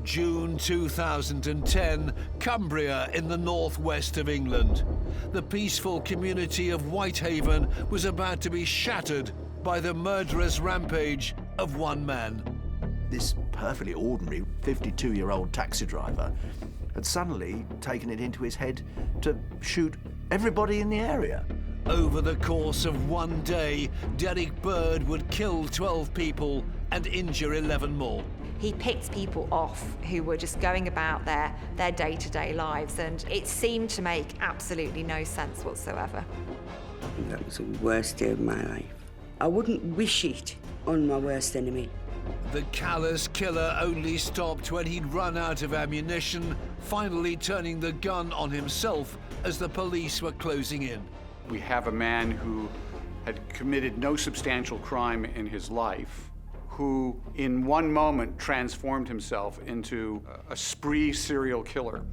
June 2010, Cumbria in the northwest of England. The peaceful community of Whitehaven was about to be shattered by the murderous rampage of one man. This perfectly ordinary 52-year-old taxi driver had suddenly taken it into his head to shoot everybody in the area. Over the course of one day, Derek Bird would kill 12 people and injure 11 more. He picked people off who were just going about their day-to-day lives, and it seemed to make absolutely no sense whatsoever. That was the worst day of my life. I wouldn't wish it on my worst enemy. The callous killer only stopped when he'd run out of ammunition, finally turning the gun on himself as the police were closing in. We have a man who had committed no substantial crime in his life, who in one moment transformed himself into a spree serial killer.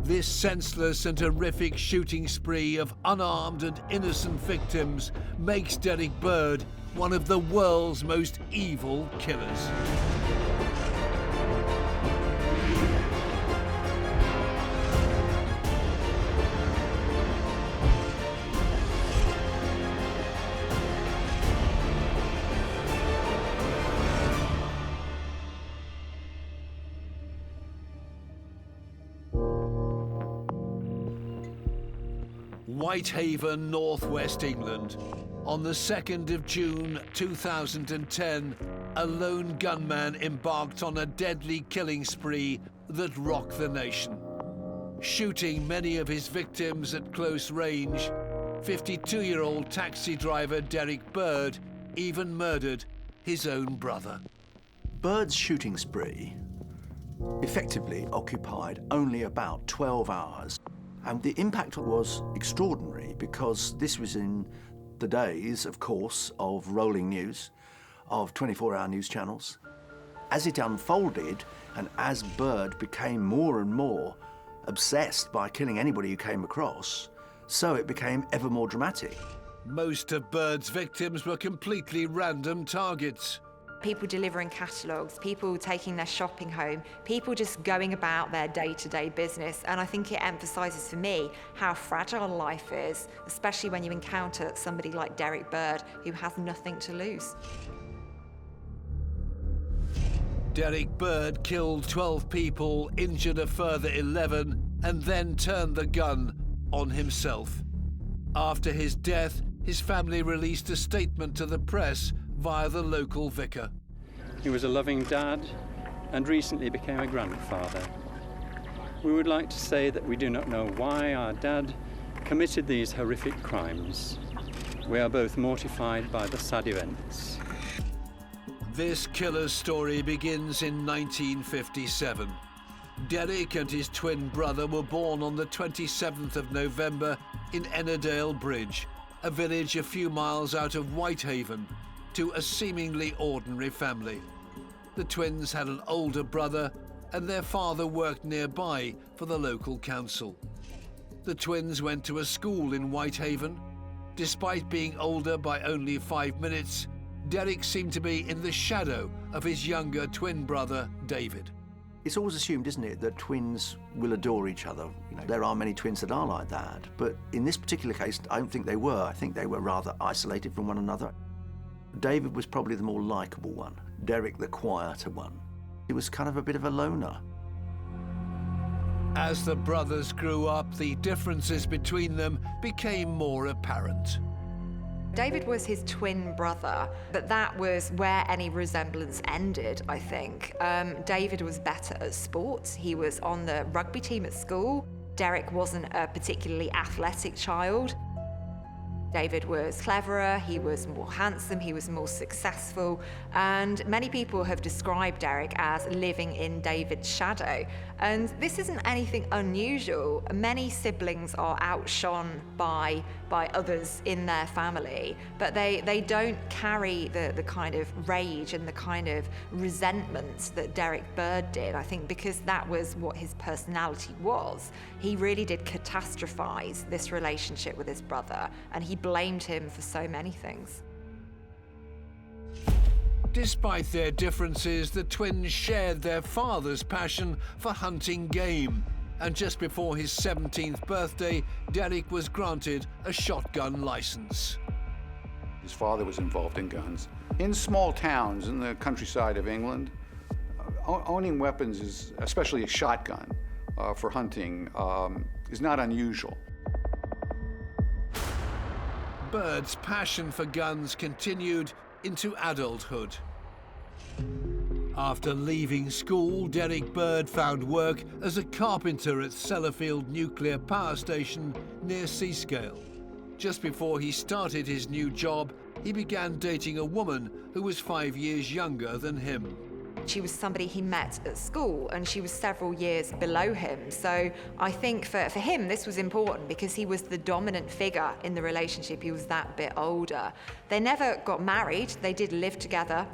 This senseless and horrific shooting spree of unarmed and innocent victims makes Derek Bird one of the world's most evil killers. Whitehaven, northwest England. On the 2nd of June 2010, a lone gunman embarked on a deadly killing spree that rocked the nation. Shooting many of his victims at close range, 52-year-old taxi driver Derek Bird even murdered his own brother. Bird's shooting spree effectively occupied only about 12 hours. And the impact was extraordinary because this was in the days, of course, of rolling news, of 24-hour news channels. As it unfolded and as Bird became more and more obsessed by killing anybody who came across, so it became ever more dramatic. Most of Bird's victims were completely random targets. People delivering catalogues, people taking their shopping home, people just going about their day-to-day business. And I think it emphasises for me how fragile life is, especially when you encounter somebody like Derek Bird, who has nothing to lose. Derek Bird killed 12 people, injured a further 11, and then turned the gun on himself. After his death, his family released a statement to the press via the local vicar. He was a loving dad and recently became a grandfather. We would like to say that we do not know why our dad committed these horrific crimes. We are both mortified by the sad events. This killer's story begins in 1957. Derek and his twin brother were born on the 27th of November in Ennerdale Bridge, a village a few miles out of Whitehaven, to a seemingly ordinary family. The twins had an older brother, and their father worked nearby for the local council. The twins went to a school in Whitehaven. Despite being older by only 5 minutes, Derek seemed to be in the shadow of his younger twin brother, David. It's always assumed, isn't it, that twins will adore each other. You know, there are many twins that are like that, but in this particular case, I don't think they were. I think they were rather isolated from one another. David was probably the more likeable one, Derek the quieter one. He was kind of a bit of a loner. As the brothers grew up, the differences between them became more apparent. David was his twin brother, but that was where any resemblance ended, I think. David was better at sports. He was on the rugby team at school. Derek wasn't a particularly athletic child. David was cleverer, he was more handsome, he was more successful, and many people have described Derek as living in David's shadow. And this isn't anything unusual. Many siblings are outshone by others in their family, but they don't carry the kind of rage and the kind of resentment that Derek Bird did. I think because that was what his personality was. He really did catastrophize this relationship with his brother, and he blamed him for so many things. Despite their differences, the twins shared their father's passion for hunting game, and just before his 17th birthday, Derek was granted a shotgun license. His father was involved in guns. In small towns in the countryside of England, owning weapons, especially a shotgun for hunting, is not unusual. Bird's passion for guns continued into adulthood. After leaving school, Derek Bird found work as a carpenter at Sellafield Nuclear Power Station near Seascale. Just before he started his new job, he began dating a woman who was 5 years younger than him. She was somebody he met at school, and she was several years below him. So I think for him, this was important because he was the dominant figure in the relationship. He was that bit older. They never got married. They did live together.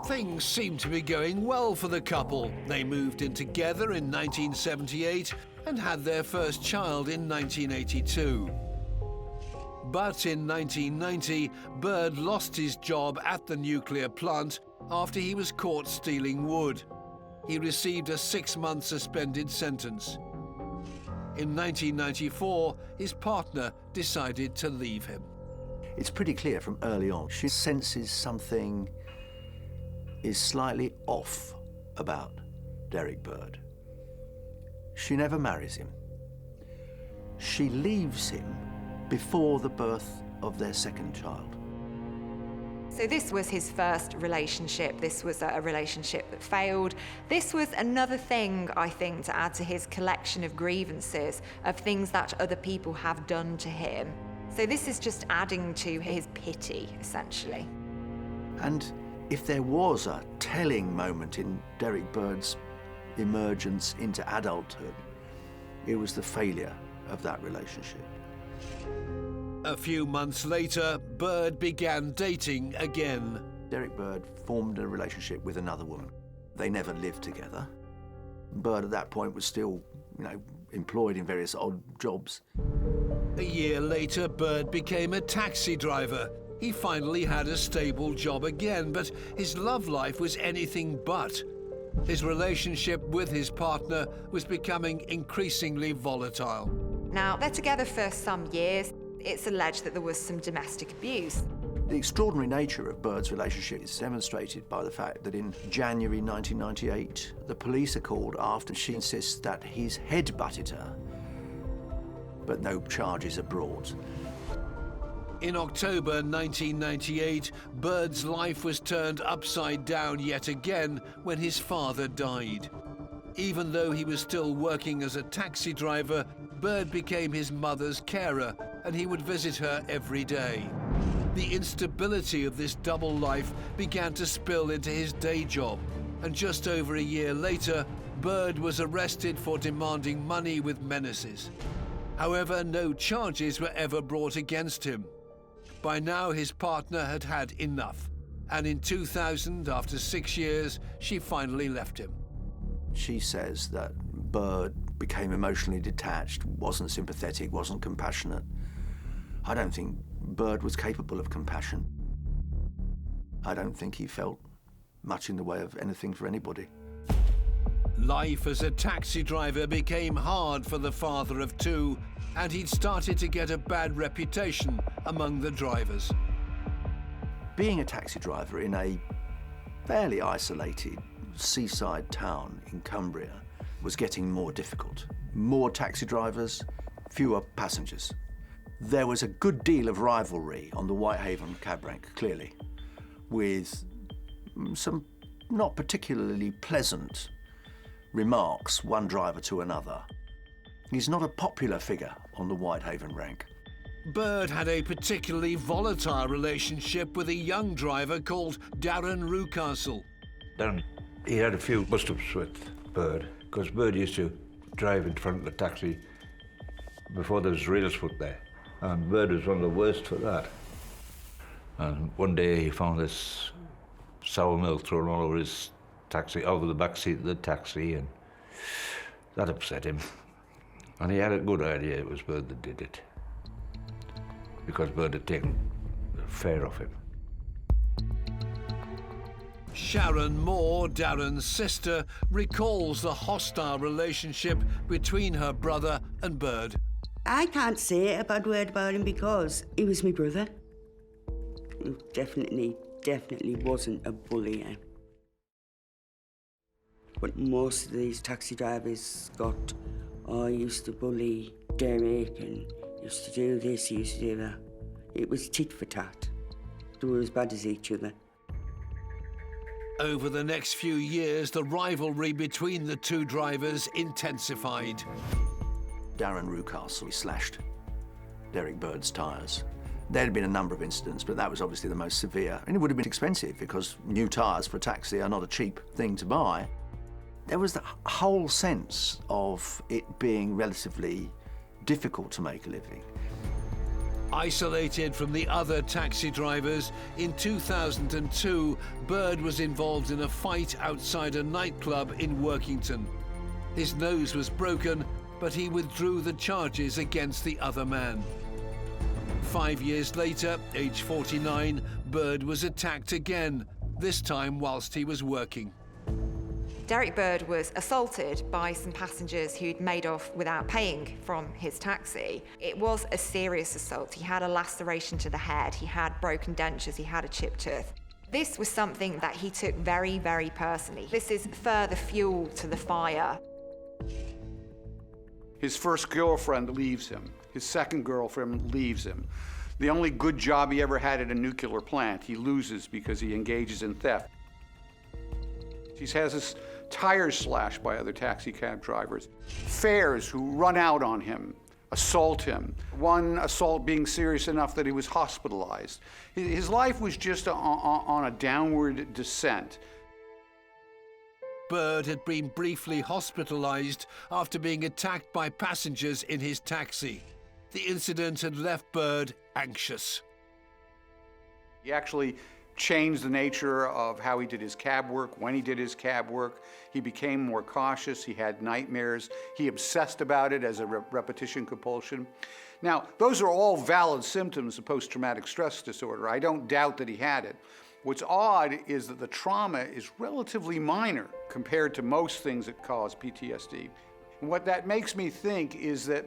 Things seemed to be going well for the couple. They moved in together in 1978 and had their first child in 1982. But in 1990, Bird lost his job at the nuclear plant after he was caught stealing wood. He received a 6-month suspended sentence. In 1994, his partner decided to leave him. It's pretty clear from early on, she senses something is slightly off about Derek Bird. She never marries him. She leaves him before the birth of their second child. So this was his first relationship. This was a relationship that failed. This was another thing, I think, to add to his collection of grievances, of things that other people have done to him. So this is just adding to his pity, essentially. And if there was a telling moment in Derek Bird's emergence into adulthood, it was the failure of that relationship. A few months later, Bird began dating again. Derek Bird formed a relationship with another woman. They never lived together. Bird at that point was still, employed in various odd jobs. A year later, Bird became a taxi driver. He finally had a stable job again, but his love life was anything but. His relationship with his partner was becoming increasingly volatile. Now, they're together for some years. It's alleged that there was some domestic abuse. The extraordinary nature of Bird's relationship is demonstrated by the fact that in January 1998, the police are called after she insists that he's head-butted her, but no charges are brought. In October 1998, Bird's life was turned upside down yet again when his father died. Even though he was still working as a taxi driver, Bird became his mother's carer, and he would visit her every day. The instability of this double life began to spill into his day job, and just over a year later, Bird was arrested for demanding money with menaces. However, no charges were ever brought against him. By now, his partner had had enough, and in 2000, after 6 years, she finally left him. She says that Bird became emotionally detached, wasn't sympathetic, wasn't compassionate. I don't think Bird was capable of compassion. I don't think he felt much in the way of anything for anybody. Life as a taxi driver became hard for the father of two, and he'd started to get a bad reputation among the drivers. Being a taxi driver in a fairly isolated seaside town in Cumbria was getting more difficult. More taxi drivers, fewer passengers. There was a good deal of rivalry on the Whitehaven cab rank, clearly, with some not particularly pleasant remarks, one driver to another. He's not a popular figure on the Whitehaven rank. Bird had a particularly volatile relationship with a young driver called Darren Rucastle. Darren, he had a few bust-ups with Bird, because Bird used to drive in front of the taxi before there was rails put there. And Bird was one of the worst for that. And one day he found this sour milk thrown all over his taxi, over the back seat of the taxi, and that upset him. And he had a good idea it was Bird that did it, because Bird had taken the fare off him. Sharon Moore, Darren's sister, recalls the hostile relationship between her brother and Bird. I can't say a bad word about him because he was my brother. He definitely wasn't a bully. But most of these taxi drivers got, I used to bully Derek and used to do this, used to do that. It was tit for tat. They were as bad as each other. Over the next few years, the rivalry between the two drivers intensified. Darren Rewcastle slashed Derek Bird's tyres. There had been a number of incidents, but that was obviously the most severe. And it would have been expensive because new tyres for a taxi are not a cheap thing to buy. There was the whole sense of it being relatively difficult to make a living. Isolated from the other taxi drivers, in 2002, Bird was involved in a fight outside a nightclub in Workington. His nose was broken, but he withdrew the charges against the other man. 5 years later, age 49, Bird was attacked again, this time whilst he was working. Derek Bird was assaulted by some passengers who'd made off without paying from his taxi. It was a serious assault. He had a laceration to the head, he had broken dentures, he had a chipped tooth. This was something that he took very, very personally. This is further fuel to the fire. His first girlfriend leaves him. His second girlfriend leaves him. The only good job he ever had at a nuclear plant, he loses because he engages in theft. He has his tires slashed by other taxi cab drivers. Fares who run out on him, assault him. One assault being serious enough that he was hospitalized. His life was just on a downward descent. Bird had been briefly hospitalized after being attacked by passengers in his taxi. The incident had left Bird anxious. He actually changed the nature of how he did his cab work, when he did his cab work. He became more cautious, he had nightmares, he obsessed about it as a repetition compulsion. Now, those are all valid symptoms of post-traumatic stress disorder. I don't doubt that he had it. What's odd is that the trauma is relatively minor compared to most things that cause PTSD. And what that makes me think is that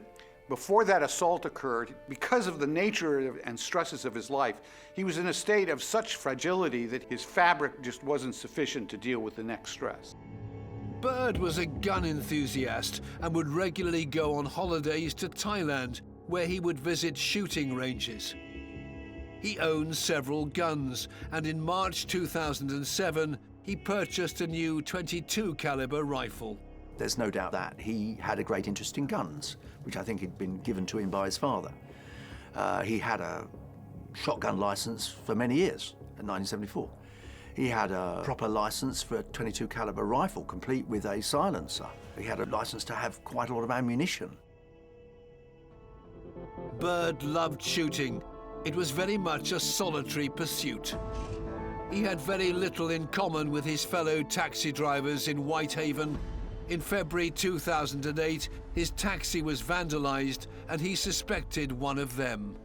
before that assault occurred, because of the nature and stresses of his life, he was in a state of such fragility that his fabric just wasn't sufficient to deal with the next stress. Bird was a gun enthusiast and would regularly go on holidays to Thailand, where he would visit shooting ranges. He owned several guns, and in March 2007, he purchased a new .22 caliber rifle. There's no doubt that he had a great interest in guns, which I think had been given to him by his father. He had a shotgun license for many years, in 1974. He had a proper license for a .22 caliber rifle, complete with a silencer. He had a license to have quite a lot of ammunition. Bird loved shooting. It was very much a solitary pursuit. He had very little in common with his fellow taxi drivers in Whitehaven. In February 2008, his taxi was vandalized and he suspected one of them.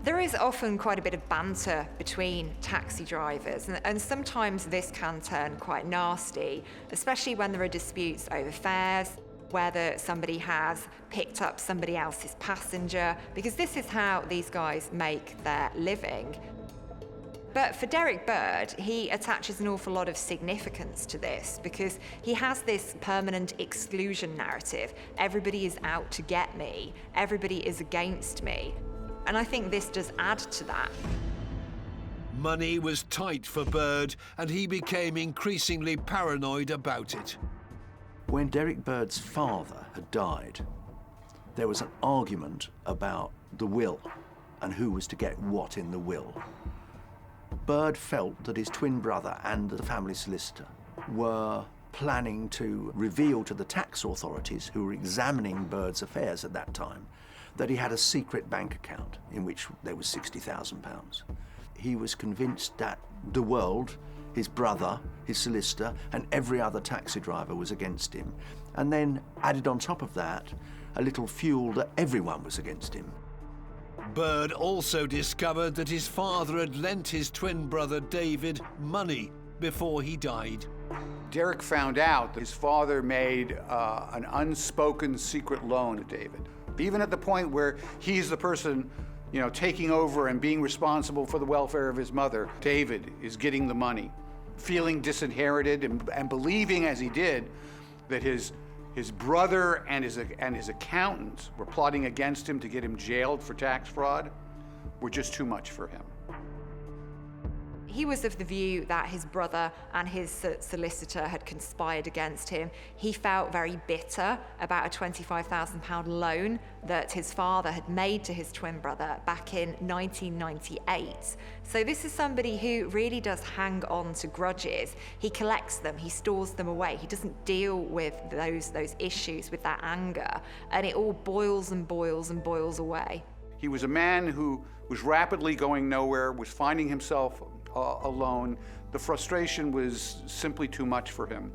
There is often quite a bit of banter between taxi drivers, and sometimes this can turn quite nasty, especially when there are disputes over fares, whether somebody has picked up somebody else's passenger, because this is how these guys make their living. But for Derek Bird, he attaches an awful lot of significance to this because he has this permanent exclusion narrative. Everybody is out to get me. Everybody is against me. And I think this does add to that. Money was tight for Bird, and he became increasingly paranoid about it. When Derek Bird's father had died, there was an argument about the will and who was to get what in the will. Bird felt that his twin brother and the family solicitor were planning to reveal to the tax authorities who were examining Bird's affairs at that time that he had a secret bank account in which there was £60,000. He was convinced that the world, his brother, his solicitor, and every other taxi driver was against him. And then added on top of that, a little fuel that everyone was against him. Bird also discovered that his father had lent his twin brother David money before he died. Derek found out that his father made an unspoken secret loan to David. Even at the point where he's the person, taking over and being responsible for the welfare of his mother, David is getting the money, feeling disinherited and believing, as he did, that his brother and his accountants were plotting against him to get him jailed for tax fraud were just too much for him. He was of the view that his brother and his solicitor had conspired against him. He felt very bitter about a £25,000 loan that his father had made to his twin brother back in 1998. So this is somebody who really does hang on to grudges. He collects them, he stores them away. He doesn't deal with those issues, with that anger, and it all boils and boils and boils away. He was a man who was rapidly going nowhere, was finding himself alone. The frustration was simply too much for him.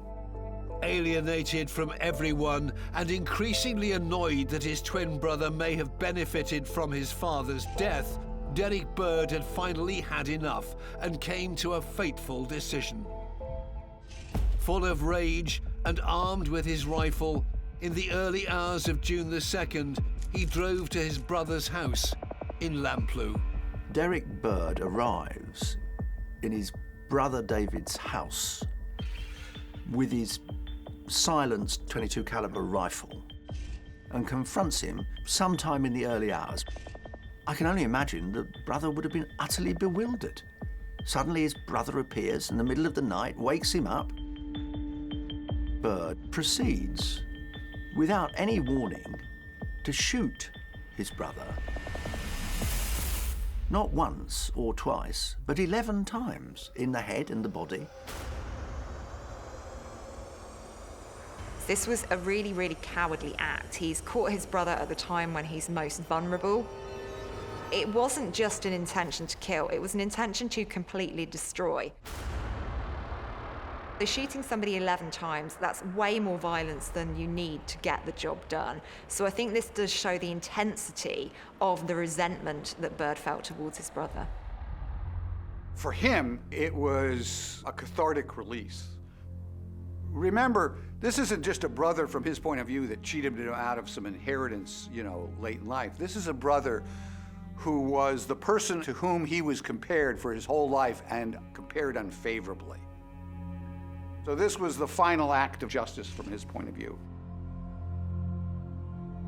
Alienated from everyone and increasingly annoyed that his twin brother may have benefited from his father's death, Derek Bird had finally had enough and came to a fateful decision. Full of rage and armed with his rifle, in the early hours of June the 2nd, he drove to his brother's house in Lamplugh. Derek Bird arrives in his brother David's house with his silenced .22 caliber rifle and confronts him sometime in the early hours. I can only imagine the brother would have been utterly bewildered. Suddenly his brother appears in the middle of the night, wakes him up. Bird proceeds, without any warning, to shoot his brother. Not once or twice, but 11 times in the head and the body. This was a really, really cowardly act. He's caught his brother at the time when he's most vulnerable. It wasn't just an intention to kill, it was an intention to completely destroy. So shooting somebody 11 times, that's way more violence than you need to get the job done. So I think this does show the intensity of the resentment that Bird felt towards his brother. For him, it was a cathartic release. Remember, this isn't just a brother from his point of view that cheated him out of some inheritance, late in life. This is a brother who was the person to whom he was compared for his whole life and compared unfavorably. So this was the final act of justice from his point of view.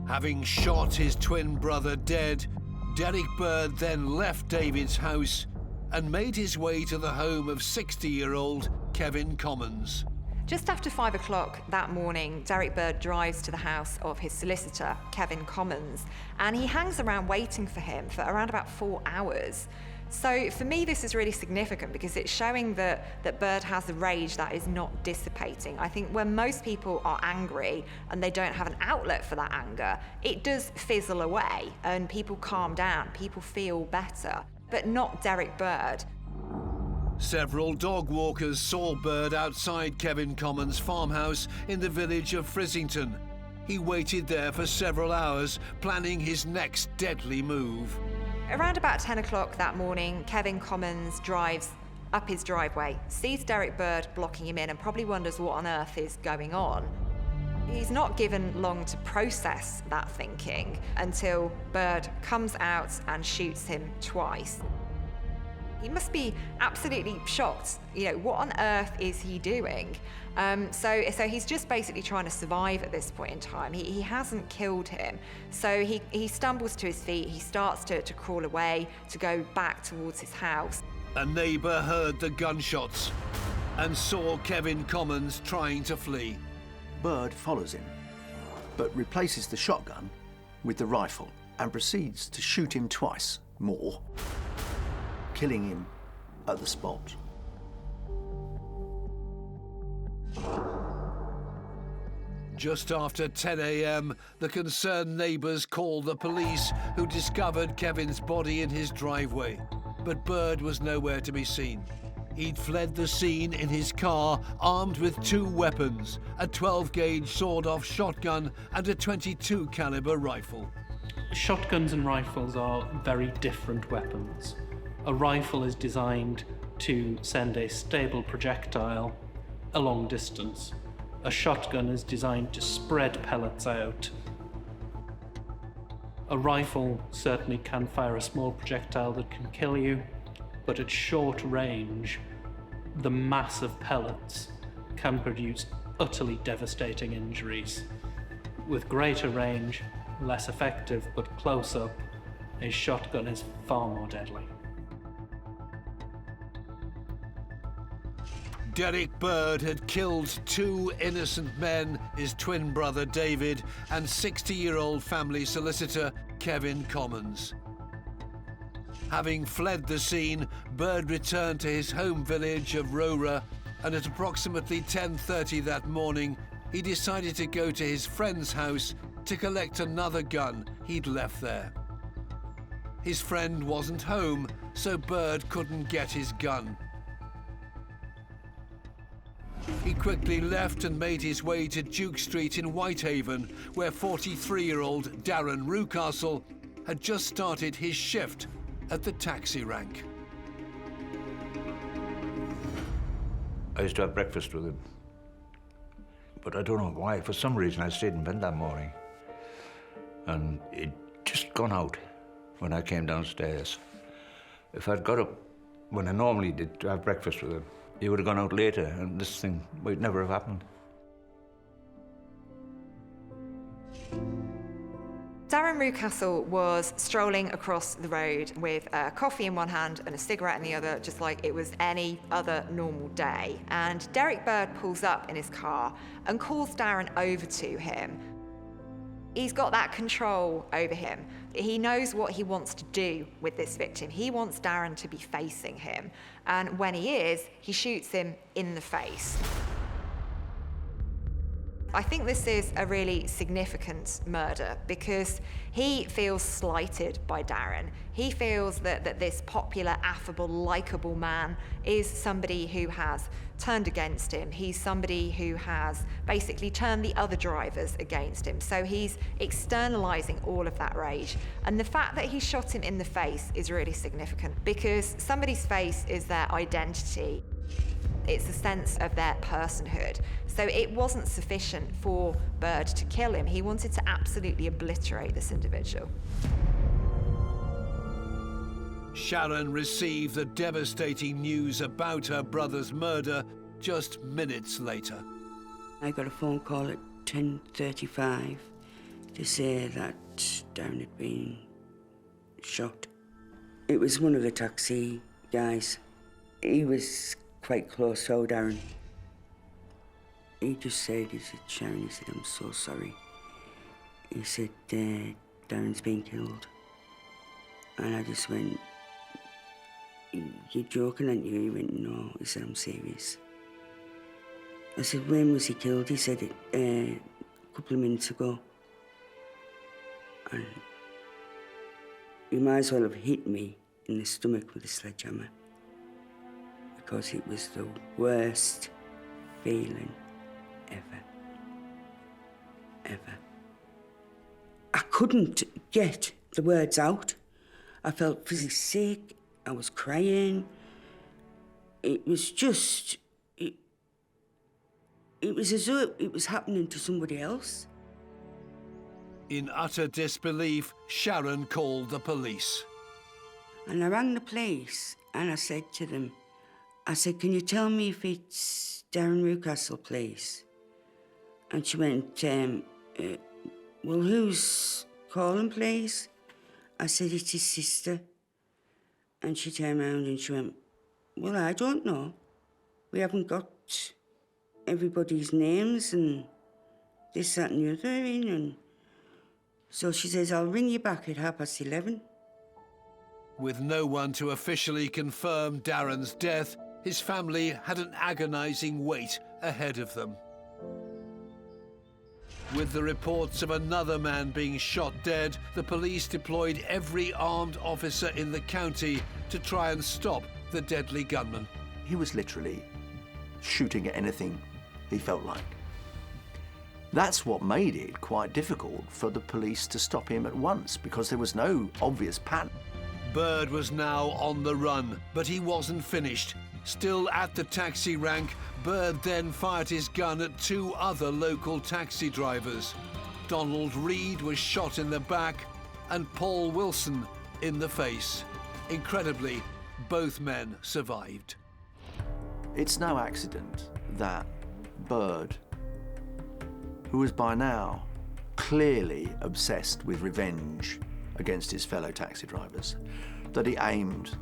Having shot his twin brother dead, Derek Bird then left David's house and made his way to the home of 60-year-old Kevin Commons. Just after 5 o'clock that morning, Derek Bird drives to the house of his solicitor, Kevin Commons, and he hangs around waiting for him for around about 4 hours. So for me, this is really significant because it's showing that Bird has a rage that is not dissipating. I think when most people are angry and they don't have an outlet for that anger, it does fizzle away and people calm down, people feel better, but not Derek Bird. Several dog walkers saw Bird outside Kevin Commons' farmhouse in the village of Frizzington. He waited there for several hours, planning his next deadly move. Around about 10 o'clock that morning, Kevin Commons drives up his driveway, sees Derek Bird blocking him in and probably wonders what on earth is going on. He's not given long to process that thinking until Bird comes out and shoots him twice. He must be absolutely shocked. What on earth is he doing? So he's just basically trying to survive at this point in time. He hasn't killed him. So he stumbles to his feet. He starts to crawl away, to go back towards his house. A neighbour heard the gunshots and saw Kevin Commons trying to flee. Bird follows him, but replaces the shotgun with the rifle and proceeds to shoot him twice more, killing him at the spot. Just after 10 a.m., the concerned neighbours called the police, who discovered Kevin's body in his driveway. But Bird was nowhere to be seen. He'd fled the scene in his car, armed with 2 weapons, a 12-gauge sawed-off shotgun and a .22 caliber rifle. Shotguns and rifles are very different weapons. A rifle is designed to send a stable projectile a long distance. A shotgun is designed to spread pellets out. A rifle certainly can fire a small projectile that can kill you, but at short range, the mass of pellets can produce utterly devastating injuries. With greater range, less effective, but close up, a shotgun is far more deadly. Derek Bird had killed 2 innocent men, his twin brother David and 60-year-old family solicitor Kevin Commons. Having fled the scene, Bird returned to his home village of Rowra, and at approximately 10:30 that morning, he decided to go to his friend's house to collect another gun he'd left there. His friend wasn't home, so Bird couldn't get his gun. He quickly left and made his way to Duke Street in Whitehaven, where 43-year-old Darren Rewcastle had just started his shift at the taxi rank. I used to have breakfast with him. But I don't know why. For some reason, I stayed in bed that morning. And he'd just gone out when I came downstairs. If I'd got up when I normally did to have breakfast with him, he would have gone out later, and this thing would never have happened. Darren Rewcastle was strolling across the road with a coffee in one hand and a cigarette in the other, just like it was any other normal day. And Derek Bird pulls up in his car and calls Darren over to him. He's got that control over him. He knows what he wants to do with this victim. He wants Darren to be facing him. And when he is, he shoots him in the face. I think this is a really significant murder because he feels slighted by Darren. He feels that this popular, affable, likeable man is somebody who has turned against him. He's somebody who has basically turned the other drivers against him. So he's externalizing all of that rage. And the fact that he shot him in the face is really significant because somebody's face is their identity. It's a sense of their personhood. So it wasn't sufficient for Bird to kill him. He wanted to absolutely obliterate this individual. Sharon received the devastating news about her brother's murder just minutes later. I got a phone call at 10:35 to say that Darren had been shot. It was one of the taxi guys. He was quite close to Darren. He just said, Sharon, he said, I'm so sorry. He said, Darren's been killed. And I just went, you're joking, aren't you? He went, no. He said, I'm serious. I said, when was he killed? He said, a couple of minutes ago. And he might as well have hit me in the stomach with a sledgehammer, because it was the worst feeling ever. Ever. I couldn't get the words out. I felt physically sick. I was crying. It was just, it was as though it was happening to somebody else. In utter disbelief, Sharon called the police. And I rang the police and I said to them, I said, can you tell me if it's Darren Rewcastle, please? And she went, well, who's calling, please? I said, it's his sister. And she turned around and she went, well, I don't know. We haven't got everybody's names and this, that and the other in. And so she says, I'll ring you back at 11:30. With no one to officially confirm Darren's death, his family had an agonizing wait ahead of them. With the reports of another man being shot dead, the police deployed every armed officer in the county to try and stop the deadly gunman. He was literally shooting at anything he felt like. That's what made it quite difficult for the police to stop him at once, because there was no obvious pattern. Bird was now on the run, but he wasn't finished. Still at the taxi rank, Bird then fired his gun at 2 other local taxi drivers. Donald Reed was shot in the back and Paul Wilson in the face. Incredibly, both men survived. It's no accident that Bird, who was by now clearly obsessed with revenge against his fellow taxi drivers, that he aimed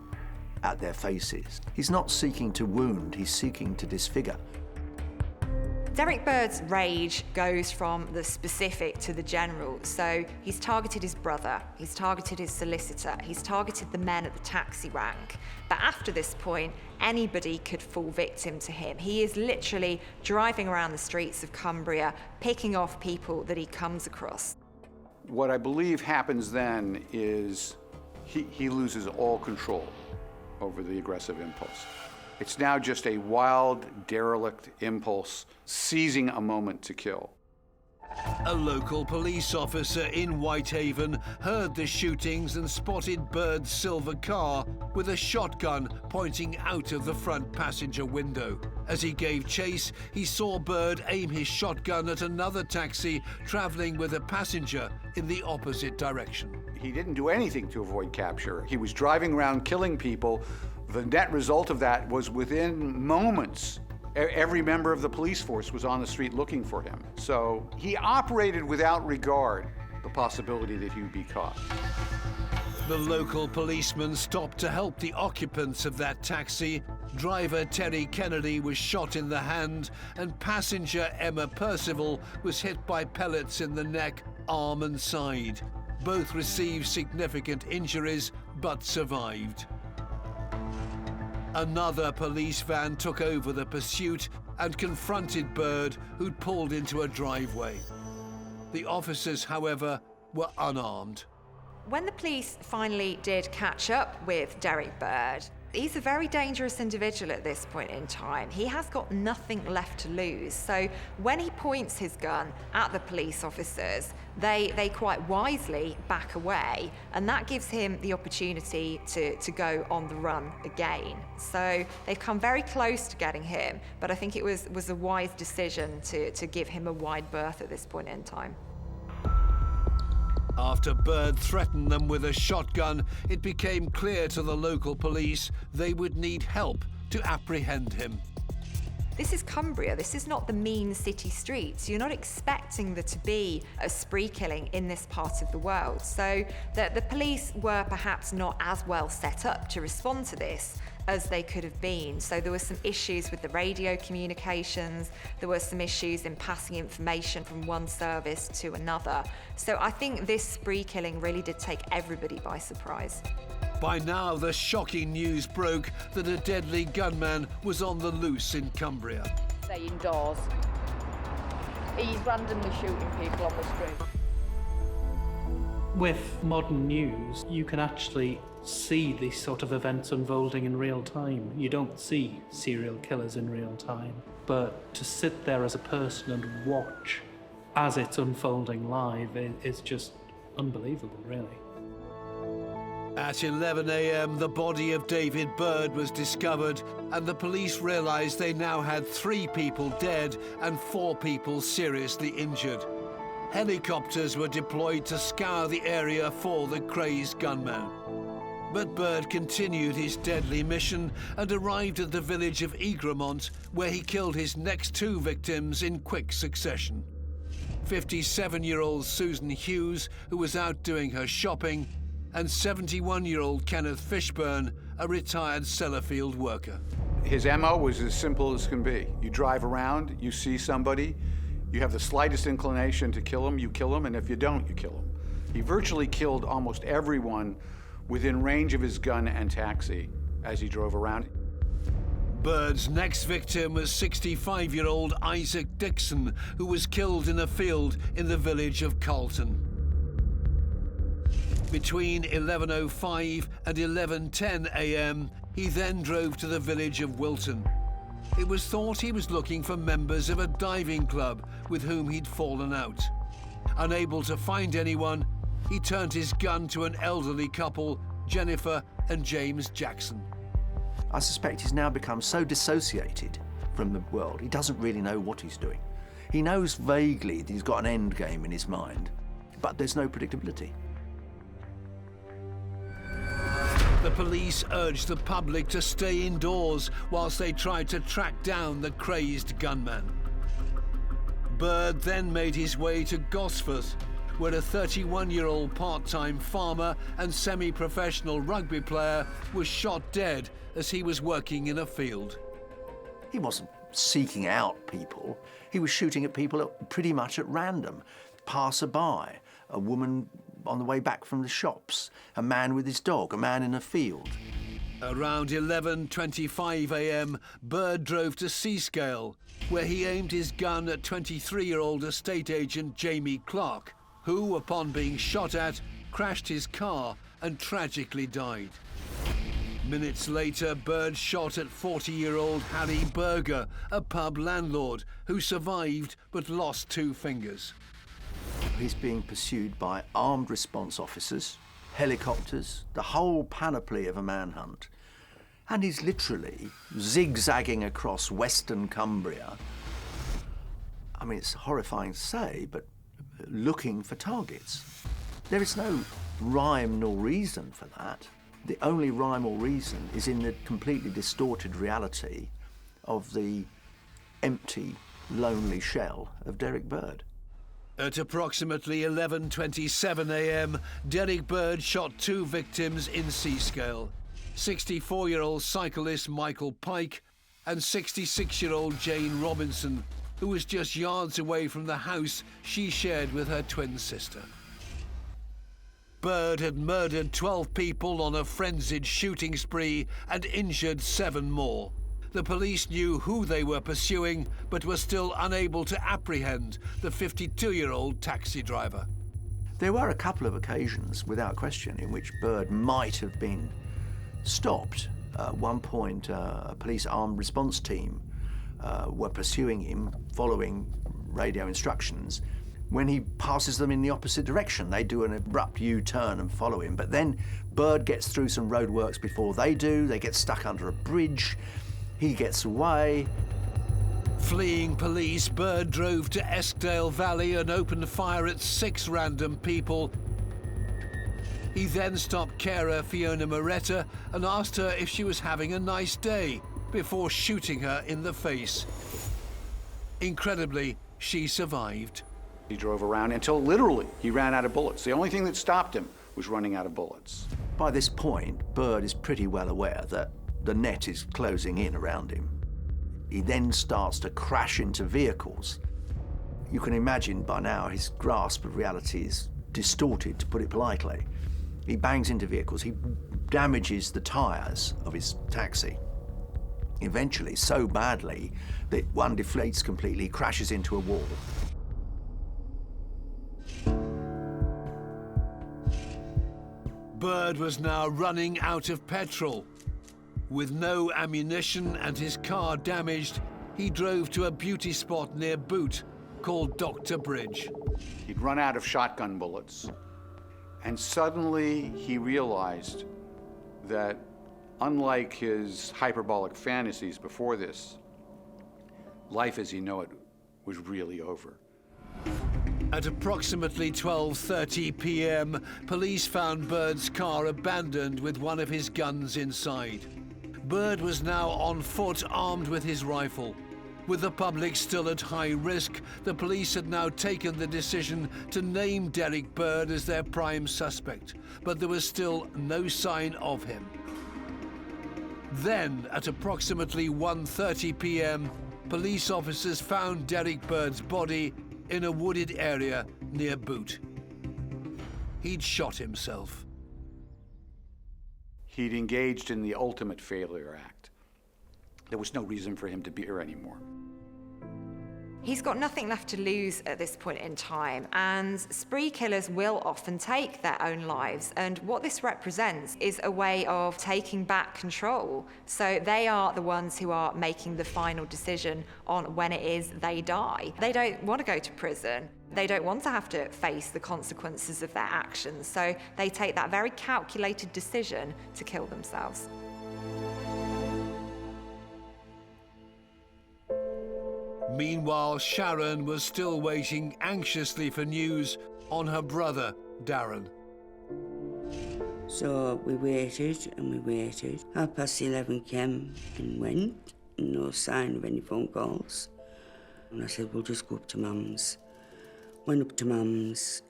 at their faces. He's not seeking to wound, he's seeking to disfigure. Derek Bird's rage goes from the specific to the general. So he's targeted his brother, he's targeted his solicitor, he's targeted the men at the taxi rank. But after this point, anybody could fall victim to him. He is literally driving around the streets of Cumbria, picking off people that he comes across. What I believe happens then is he loses all control over the aggressive impulse. It's now just a wild, derelict impulse, seizing a moment to kill. A local police officer in Whitehaven heard the shootings and spotted Bird's silver car with a shotgun pointing out of the front passenger window. As he gave chase, he saw Bird aim his shotgun at another taxi traveling with a passenger in the opposite direction. He didn't do anything to avoid capture. He was driving around killing people. The net result of that was within moments, every member of the police force was on the street looking for him. So he operated without regard the possibility that he would be caught. The local policeman stopped to help the occupants of that taxi. Driver Terry Kennedy was shot in the hand, and passenger Emma Percival was hit by pellets in the neck, arm and side. Both received significant injuries, but survived. Another police van took over the pursuit and confronted Bird, who'd pulled into a driveway. The officers, however, were unarmed. When the police finally did catch up with Derek Bird, he's a very dangerous individual at this point in time. He has got nothing left to lose. So when he points his gun at the police officers, they quite wisely back away, and that gives him the opportunity to go on the run again. So they've come very close to getting him, but I think it was a wise decision to give him a wide berth at this point in time. After Bird threatened them with a shotgun, it became clear to the local police they would need help to apprehend him. This is Cumbria. This is not the mean city streets. You're not expecting there to be a spree killing in this part of the world. So the police were perhaps not as well set up to respond to this as they could have been. So there were some issues with the radio communications, there were some issues in passing information from one service to another. So I think this spree killing really did take everybody by surprise. By now, the shocking news broke that a deadly gunman was on the loose in Cumbria. Stay indoors. He's randomly shooting people on the street. With modern news, you can actually see these sort of events unfolding in real time. You don't see serial killers in real time. But to sit there as a person and watch as it's unfolding live is just unbelievable, really. At 11 a.m., the body of David Bird was discovered, and the police realized they now had 3 people dead and 4 people seriously injured. Helicopters were deployed to scour the area for the crazed gunman. But Bird continued his deadly mission and arrived at the village of Egremont, where he killed his next 2 victims in quick succession. 57-year-old Susan Hughes, who was out doing her shopping, and 71-year-old Kenneth Fishburne, a retired Sellafield worker. His MO was as simple as can be. You drive around, you see somebody, you have the slightest inclination to kill him, you kill him, and if you don't, you kill him. He virtually killed almost everyone within range of his gun and taxi as he drove around. Bird's next victim was 65-year-old Isaac Dixon, who was killed in a field in the village of Carlton. Between 11:05 and 11:10 a.m., he then drove to the village of Wilton. It was thought he was looking for members of a diving club with whom he'd fallen out. Unable to find anyone, he turned his gun to an elderly couple, Jennifer and James Jackson. I suspect he's now become so dissociated from the world, he doesn't really know what he's doing. He knows vaguely that he's got an end game in his mind, but there's no predictability. The police urged the public to stay indoors whilst they tried to track down the crazed gunman. Bird then made his way to Gosforth, where a 31-year-old part-time farmer and semi-professional rugby player was shot dead as he was working in a field. He wasn't seeking out people. He was shooting at people pretty much at random. Passer-by, a woman on the way back from the shops, a man with his dog, a man in a field. Around 11:25 a.m, Bird drove to Seascale, where he aimed his gun at 23-year-old estate agent Jamie Clark, who, upon being shot at, crashed his car and tragically died. Minutes later, Bird shot at 40-year-old Harry Berger, a pub landlord, who survived but lost 2 fingers. He's being pursued by armed response officers, helicopters, the whole panoply of a manhunt. And he's literally zigzagging across western Cumbria. I mean, it's horrifying to say, but looking for targets. There is no rhyme nor reason for that. The only rhyme or reason is in the completely distorted reality of the empty, lonely shell of Derek Bird. At approximately 11:27 a.m, Derek Bird shot 2 victims in Seascale, 64-year-old cyclist Michael Pike and 66-year-old Jane Robinson, who was just yards away from the house she shared with her twin sister. Bird had murdered 12 people on a frenzied shooting spree and injured 7 more. The police knew who they were pursuing, but were still unable to apprehend the 52-year-old taxi driver. There were a couple of occasions, without question, in which Bird might have been stopped. At one point, a police armed response team were pursuing him, following radio instructions. When he passes them in the opposite direction, they do an abrupt U-turn and follow him. But then Bird gets through some roadworks before they do. They get stuck under a bridge. He gets away. Fleeing police, Bird drove to Eskdale Valley and opened fire at 6 random people. He then stopped carer Fiona Moretta and asked her if she was having a nice day before shooting her in the face. Incredibly, she survived. He drove around until literally he ran out of bullets. The only thing that stopped him was running out of bullets. By this point, Bird is pretty well aware that the net is closing in around him. He then starts to crash into vehicles. You can imagine by now his grasp of reality is distorted, to put it politely. He bangs into vehicles. He damages the tyres of his taxi. Eventually, so badly that one deflates completely, crashes into a wall. Bird was now running out of petrol. With no ammunition and his car damaged, he drove to a beauty spot near Boot called Dr. Bridge. He'd run out of shotgun bullets, and suddenly he realized that, unlike his hyperbolic fantasies before this, life as you know it was really over. At approximately 12:30 p.m, police found Bird's car abandoned with one of his guns inside. Bird was now on foot, armed with his rifle. With the public still at high risk, the police had now taken the decision to name Derek Bird as their prime suspect, but there was still no sign of him. Then, at approximately 1:30 p.m, police officers found Derek Bird's body in a wooded area near Boot. He'd shot himself. He'd engaged in the ultimate failure act. There was no reason for him to be here anymore. He's got nothing left to lose at this point in time, and spree killers will often take their own lives, and what this represents is a way of taking back control. So they are the ones who are making the final decision on when it is they die. They don't want to go to prison. They don't want to have to face the consequences of their actions, so they take that very calculated decision to kill themselves. Meanwhile, Sharon was still waiting anxiously for news on her brother, Darren. So we waited and we waited. 11:30 came and went, no sign of any phone calls. And I said, we'll just go up to Mum's. Went up to Mum's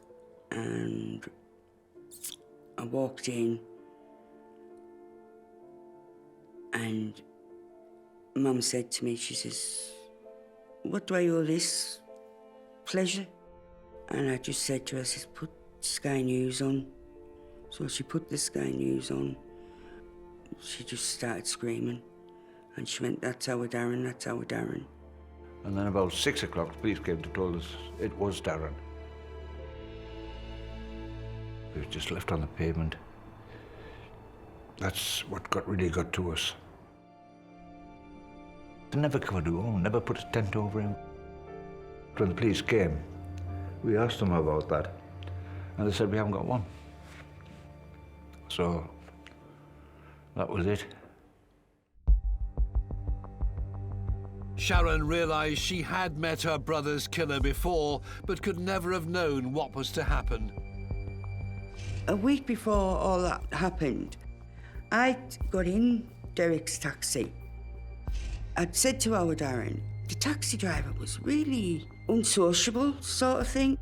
and I walked in and Mum said to me, she says, what do I owe this? Pleasure? And I just said to her, I said, put Sky News on. So she put the Sky News on. She just started screaming. And she went, that's our Darren, that's our Darren. And then about 6 o'clock, the police came to tell us it was Darren. He was just left on the pavement. That's what really got to us. They never covered a home, never put a tent over him. When the police came, we asked them about that, and they said we haven't got one. So that was it. Sharon realised she had met her brother's killer before, but could never have known what was to happen. A week before all that happened, I'd got in Derek's taxi. I'd said to our Darren, the taxi driver was really unsociable sort of thing.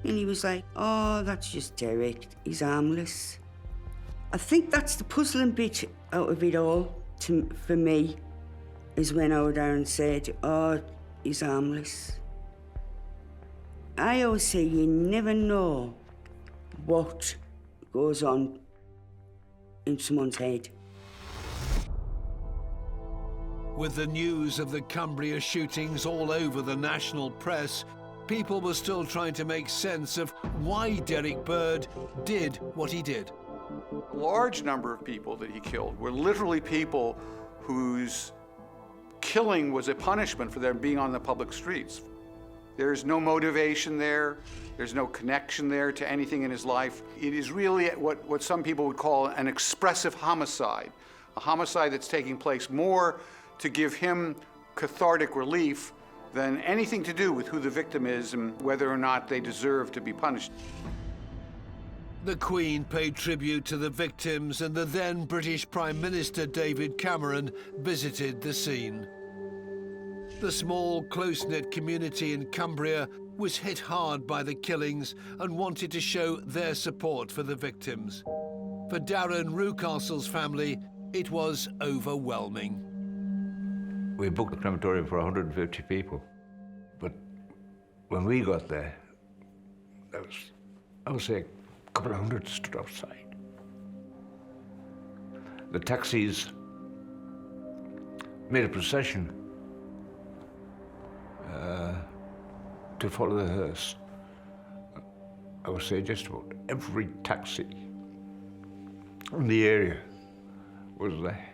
And he was like, oh, that's just Derek, he's harmless. I think that's the puzzling bit out of it all for me, is when our Darren said, oh, he's harmless. I always say you never know what goes on in someone's head. With the news of the Cumbria shootings all over the national press, people were still trying to make sense of why Derek Bird did what he did. A large number of people that he killed were literally people whose killing was a punishment for them being on the public streets. There's no motivation there. There's no connection there to anything in his life. It is really what some people would call an expressive homicide, a homicide that's taking place more to give him cathartic relief than anything to do with who the victim is and whether or not they deserve to be punished. The Queen paid tribute to the victims, and the then British Prime Minister David Cameron visited the scene. The small, close-knit community in Cumbria was hit hard by the killings and wanted to show their support for the victims. For Darren Rucastle's family, it was overwhelming. We booked the crematorium for 150 people, but when we got there, I would say a couple of hundred stood outside. The taxis made a procession to follow the hearse. I would say just about every taxi in the area was there.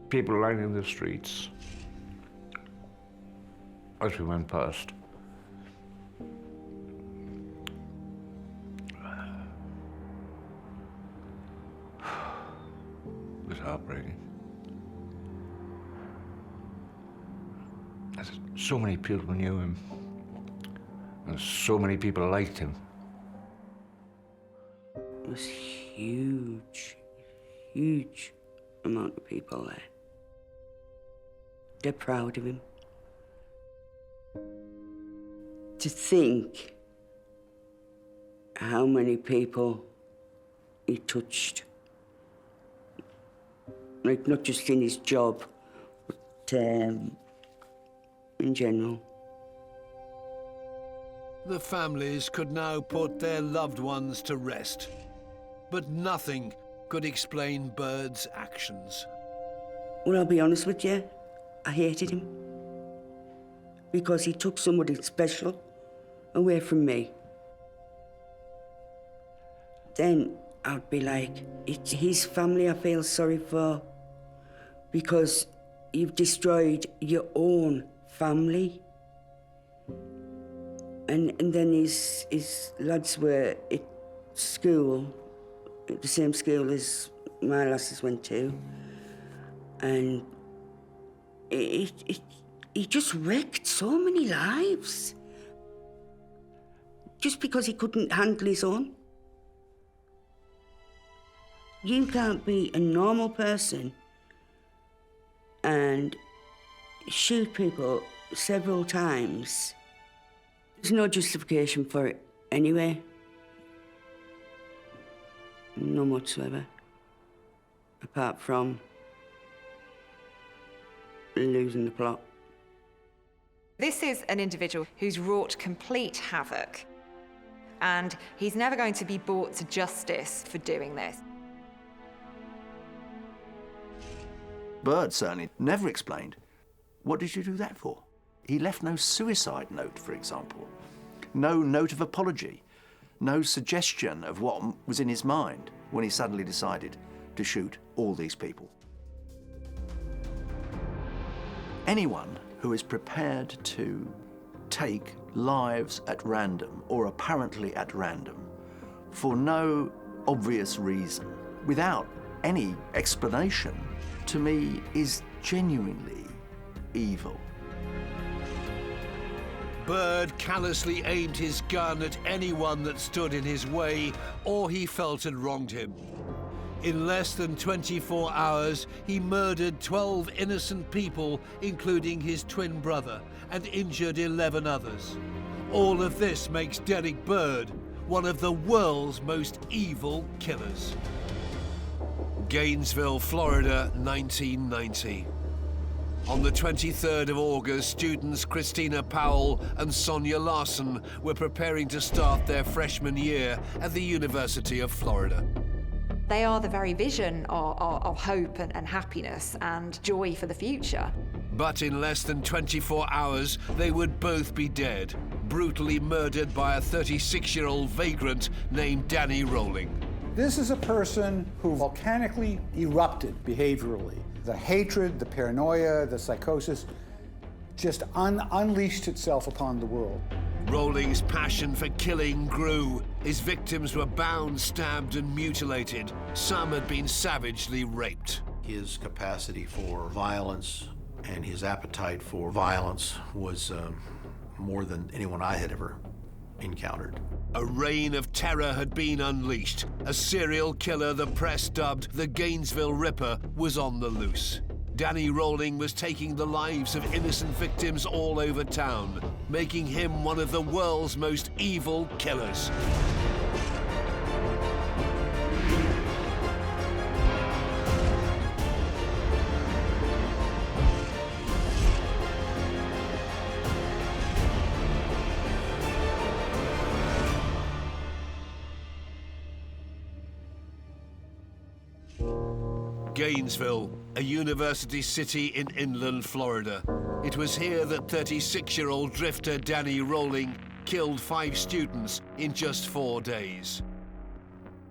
People lining the streets as we went past. It was heartbreaking. So many people knew him, and so many people liked him. It was huge, huge amount of people there. They're proud of him. To think how many people he touched, like not just in his job, but in general. The families could now put their loved ones to rest, but nothing could explain Bird's actions. Well, I'll be honest with you, I hated him because he took somebody special away from me. Then I'd be like, it's his family I feel sorry for because you've destroyed your own family. And then his lads were at school, at the same school as my lasses went to. And it he just wrecked so many lives. Just because he couldn't handle his own. You can't be a normal person and shoot people several times. There's no justification for it anyway. None whatsoever. Apart from losing the plot. This is an individual who's wrought complete havoc, and he's never going to be brought to justice for doing this. Bird certainly never explained, what did you do that for? He left no suicide note, for example. No note of apology. No suggestion of what was in his mind when he suddenly decided to shoot all these people. Anyone who is prepared to take lives at random or apparently at random for no obvious reason, without any explanation, to me is genuinely evil. Bird callously aimed his gun at anyone that stood in his way or he felt had wronged him. In less than 24 hours, he murdered 12 innocent people, including his twin brother, and injured 11 others. All of this makes Derek Bird one of the world's most evil killers. Gainesville, Florida, 1990. On the 23rd of August, students Christina Powell and Sonia Larson were preparing to start their freshman year at the University of Florida. They are the very vision of hope and happiness and joy for the future. But in less than 24 hours, they would both be dead, brutally murdered by a 36-year-old vagrant named Danny Rowling. This is a person who volcanically erupted behaviorally. The hatred, the paranoia, the psychosis just unleashed itself upon the world. Rowling's passion for killing grew. His victims were bound, stabbed, and mutilated. Some had been savagely raped. His capacity for violence and his appetite for violence was more than anyone I had ever encountered. A reign of terror had been unleashed. A serial killer the press dubbed the Gainesville Ripper was on the loose. Danny Rowling was taking the lives of innocent victims all over town, making him one of the world's most evil killers. Gainesville, a university city in inland Florida. It was here that 36-year-old drifter Danny Rowling killed 5 students in just 4 days.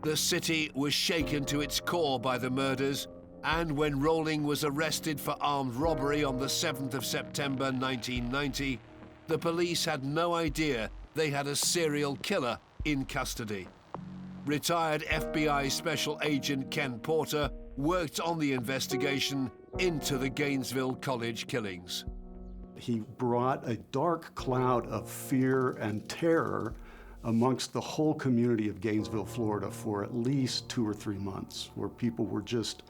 The city was shaken to its core by the murders, and when Rowling was arrested for armed robbery on the 7th of September 1990, the police had no idea they had a serial killer in custody. Retired FBI Special Agent Ken Porter worked on the investigation into the Gainesville College killings. He brought a dark cloud of fear and terror amongst the whole community of Gainesville, Florida for at least 2 or 3 months, where people were just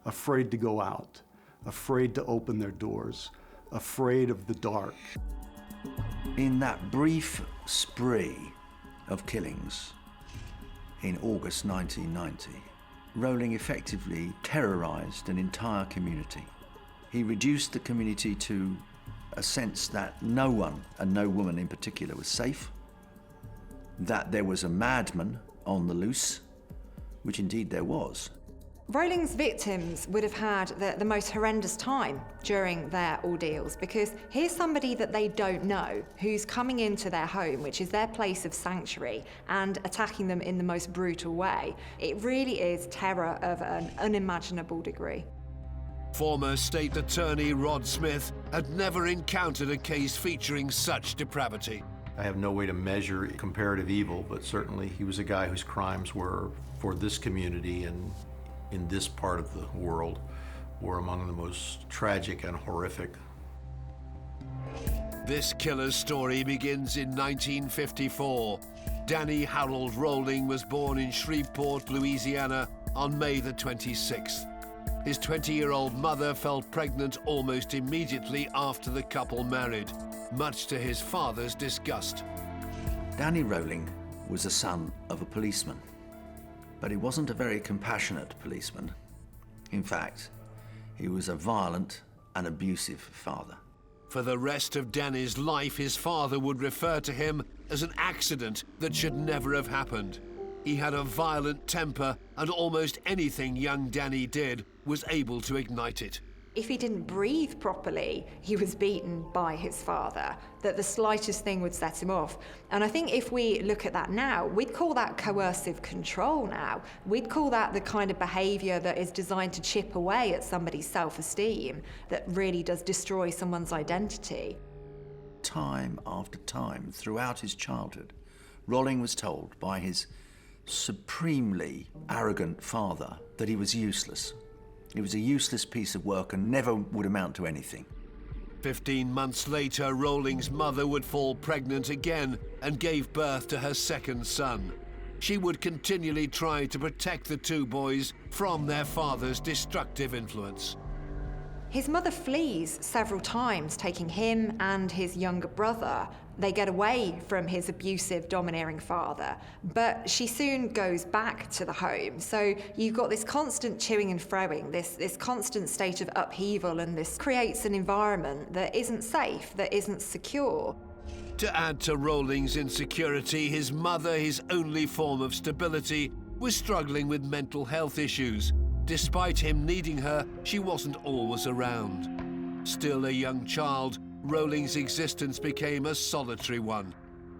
afraid to go out, afraid to open their doors, afraid of the dark. In that brief spree of killings in August 1990, Rowling effectively terrorized an entire community. He reduced the community to a sense that no one, and no woman in particular, was safe, that there was a madman on the loose, which indeed there was. Rowling's victims would have had the most horrendous time during their ordeals, because here's somebody that they don't know who's coming into their home, which is their place of sanctuary, and attacking them in the most brutal way. It really is terror of an unimaginable degree. Former State Attorney Rod Smith had never encountered a case featuring such depravity. I have no way to measure comparative evil, but certainly he was a guy whose crimes were, for this community and in this part of the world, were among the most tragic and horrific. This killer's story begins in 1954. Danny Harold Rowling was born in Shreveport, Louisiana on May the 26th. His 20-year-old mother fell pregnant almost immediately after the couple married, much to his father's disgust. Danny Rowling was the son of a policeman, but he wasn't a very compassionate policeman. In fact, he was a violent and abusive father. For the rest of Danny's life, his father would refer to him as an accident that should never have happened. He had a violent temper, and almost anything young Danny did was able to ignite it. If he didn't breathe properly, he was beaten by his father, that the slightest thing would set him off. And I think if we look at that now, we'd call that coercive control now. We'd call that the kind of behaviour that is designed to chip away at somebody's self-esteem, that really does destroy someone's identity. Time after time throughout his childhood, Rowling was told by his supremely arrogant father that he was useless. He was a useless piece of work and never would amount to anything. 15 months later, Rowling's mother would fall pregnant again and gave birth to her second son. She would continually try to protect the two boys from their father's destructive influence. His mother flees several times, taking him and his younger brother. They get away from his abusive, domineering father, but she soon goes back to the home. So you've got this constant chewing and throwing, this constant state of upheaval, and this creates an environment that isn't safe, that isn't secure. To add to Rowling's insecurity, his mother, his only form of stability, was struggling with mental health issues. Despite him needing her, she wasn't always around. Still a young child, Rowling's existence became a solitary one.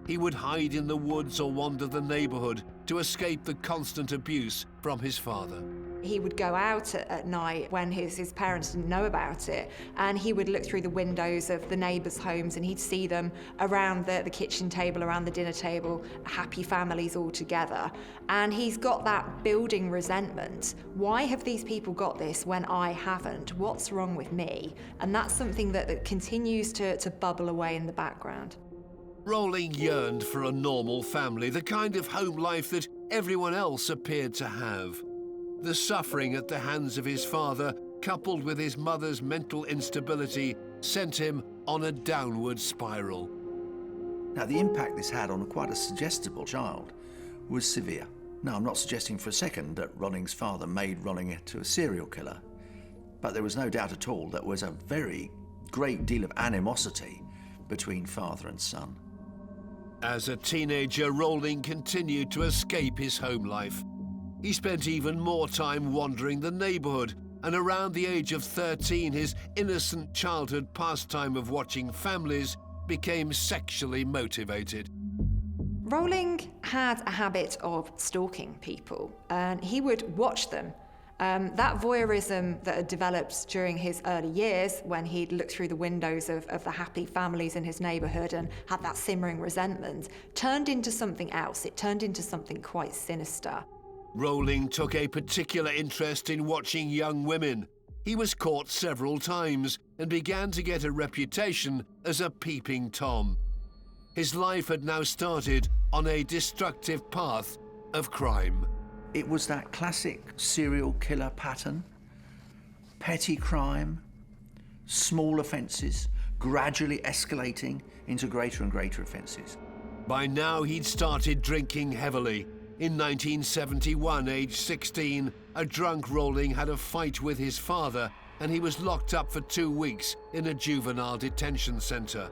He would hide in the woods or wander the neighborhood to escape the constant abuse from his father. He would go out at night when his parents didn't know about it, and he would look through the windows of the neighbours' homes, and he'd see them around the kitchen table, around the dinner table, happy families all together. And he's got that building resentment. Why have these people got this when I haven't? What's wrong with me? And that's something that continues to bubble away in the background. Rowling yearned for a normal family, the kind of home life that everyone else appeared to have. The suffering at the hands of his father, coupled with his mother's mental instability, sent him on a downward spiral. Now, the impact this had on quite a suggestible child was severe. Now, I'm not suggesting for a second that Rowling's father made Rowling into a serial killer, but there was no doubt at all that there was a very great deal of animosity between father and son. As a teenager, Rowling continued to escape his home life. He spent even more time wandering the neighborhood, and around the age of 13, his innocent childhood pastime of watching families became sexually motivated. Rowling had a habit of stalking people, and he would watch them. That voyeurism that had developed during his early years, when he'd looked through the windows of the happy families in his neighbourhood and had that simmering resentment, turned into something else. It turned into something quite sinister. Rowling took a particular interest in watching young women. He was caught several times and began to get a reputation as a peeping Tom. His life had now started on a destructive path of crime. It was that classic serial killer pattern. Petty crime, small offences, gradually escalating into greater and greater offences. By now, he'd started drinking heavily. In 1971, aged 16, a drunk Rowling had a fight with his father, and he was locked up for 2 weeks in a juvenile detention centre.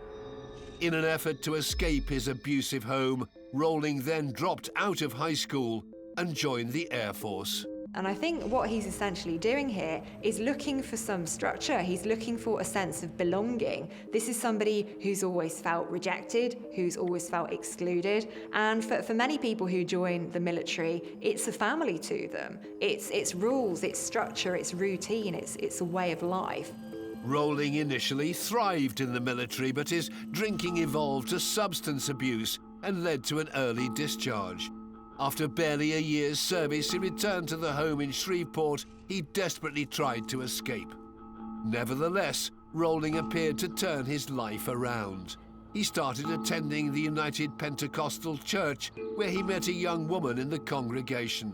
In an effort to escape his abusive home, Rowling then dropped out of high school and joined the Air Force. And I think what he's essentially doing here is looking for some structure. He's looking for a sense of belonging. This is somebody who's always felt rejected, who's always felt excluded. And for many people who join the military, it's a family to them. It's rules, it's structure, it's routine, it's a way of life. Rowling initially thrived in the military, but his drinking evolved to substance abuse and led to an early discharge. After barely a year's service, he returned to the home in Shreveport. He desperately tried to escape. Nevertheless, Rowling appeared to turn his life around. he started attending the United Pentecostal Church, where he met a young woman in the congregation.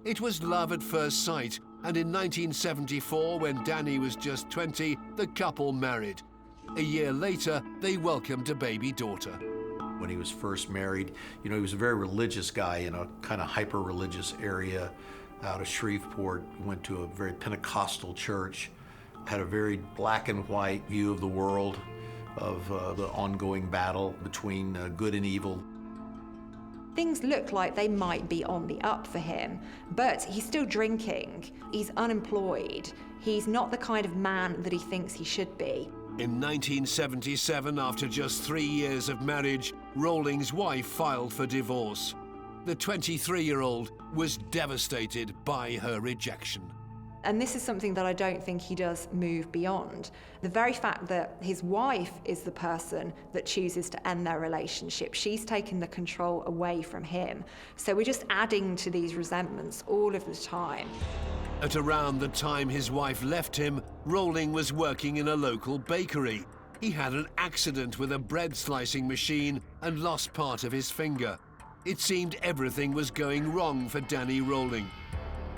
It was love at first sight, and in 1974, when Danny was just 20, the couple married. A year later, they welcomed a baby daughter. When he was first married, he was a very religious guy in a kind of hyper-religious area out of Shreveport. Went to a very Pentecostal church, had a very black and white view of the world, of the ongoing battle between good and evil. Things look like they might be on the up for him, but he's still drinking, he's unemployed, he's not the kind of man that he thinks he should be. In 1977, after just 3 years of marriage, Rowling's wife filed for divorce. The 23-year-old was devastated by her rejection. And this is something that I don't think he does move beyond. The very fact that his wife is the person that chooses to end their relationship, she's taken the control away from him. So we're just adding to these resentments all of the time. At around the time his wife left him, Rowling was working in a local bakery. He had an accident with a bread slicing machine and lost part of his finger. It seemed everything was going wrong for Danny Rowling.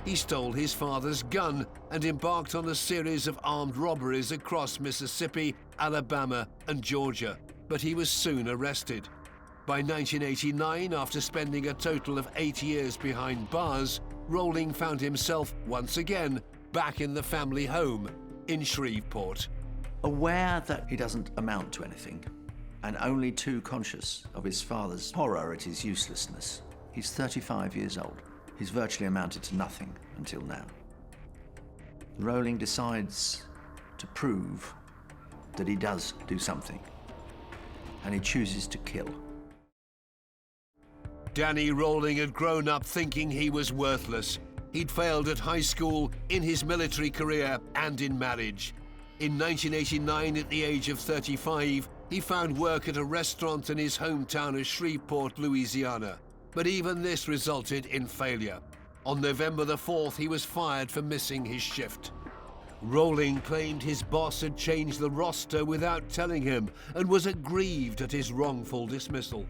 He stole his father's gun and embarked on a series of armed robberies across Mississippi, Alabama, and Georgia, but he was soon arrested. By 1989, after spending a total of 8 years behind bars, Rowling found himself once again back in the family home in Shreveport. Aware that he doesn't amount to anything, and only too conscious of his father's horror at his uselessness, he's 35 years old. He's virtually amounted to nothing until now. Rowling decides to prove that he does do something, and he chooses to kill. Danny Rowling had grown up thinking he was worthless. He'd failed at high school, in his military career, and in marriage. In 1989, at the age of 35, he found work at a restaurant in his hometown of Shreveport, Louisiana. But even this resulted in failure. On November the 4th, he was fired for missing his shift. Rowling claimed his boss had changed the roster without telling him and was aggrieved at his wrongful dismissal.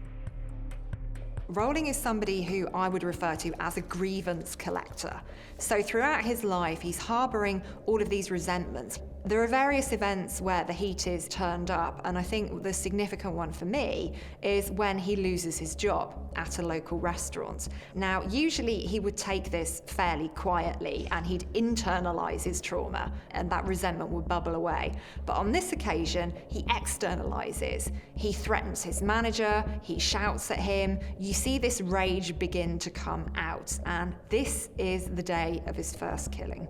Rowling is somebody who I would refer to as a grievance collector. So throughout his life, he's harbouring all of these resentments. There are various events where the heat is turned up, and I think the significant one for me is when he loses his job at a local restaurant. Now, usually he would take this fairly quietly and he'd internalise his trauma, and that resentment would bubble away. But on this occasion, he externalises. He threatens his manager, he shouts at him. You see this rage begin to come out, and this is the day of his first killing.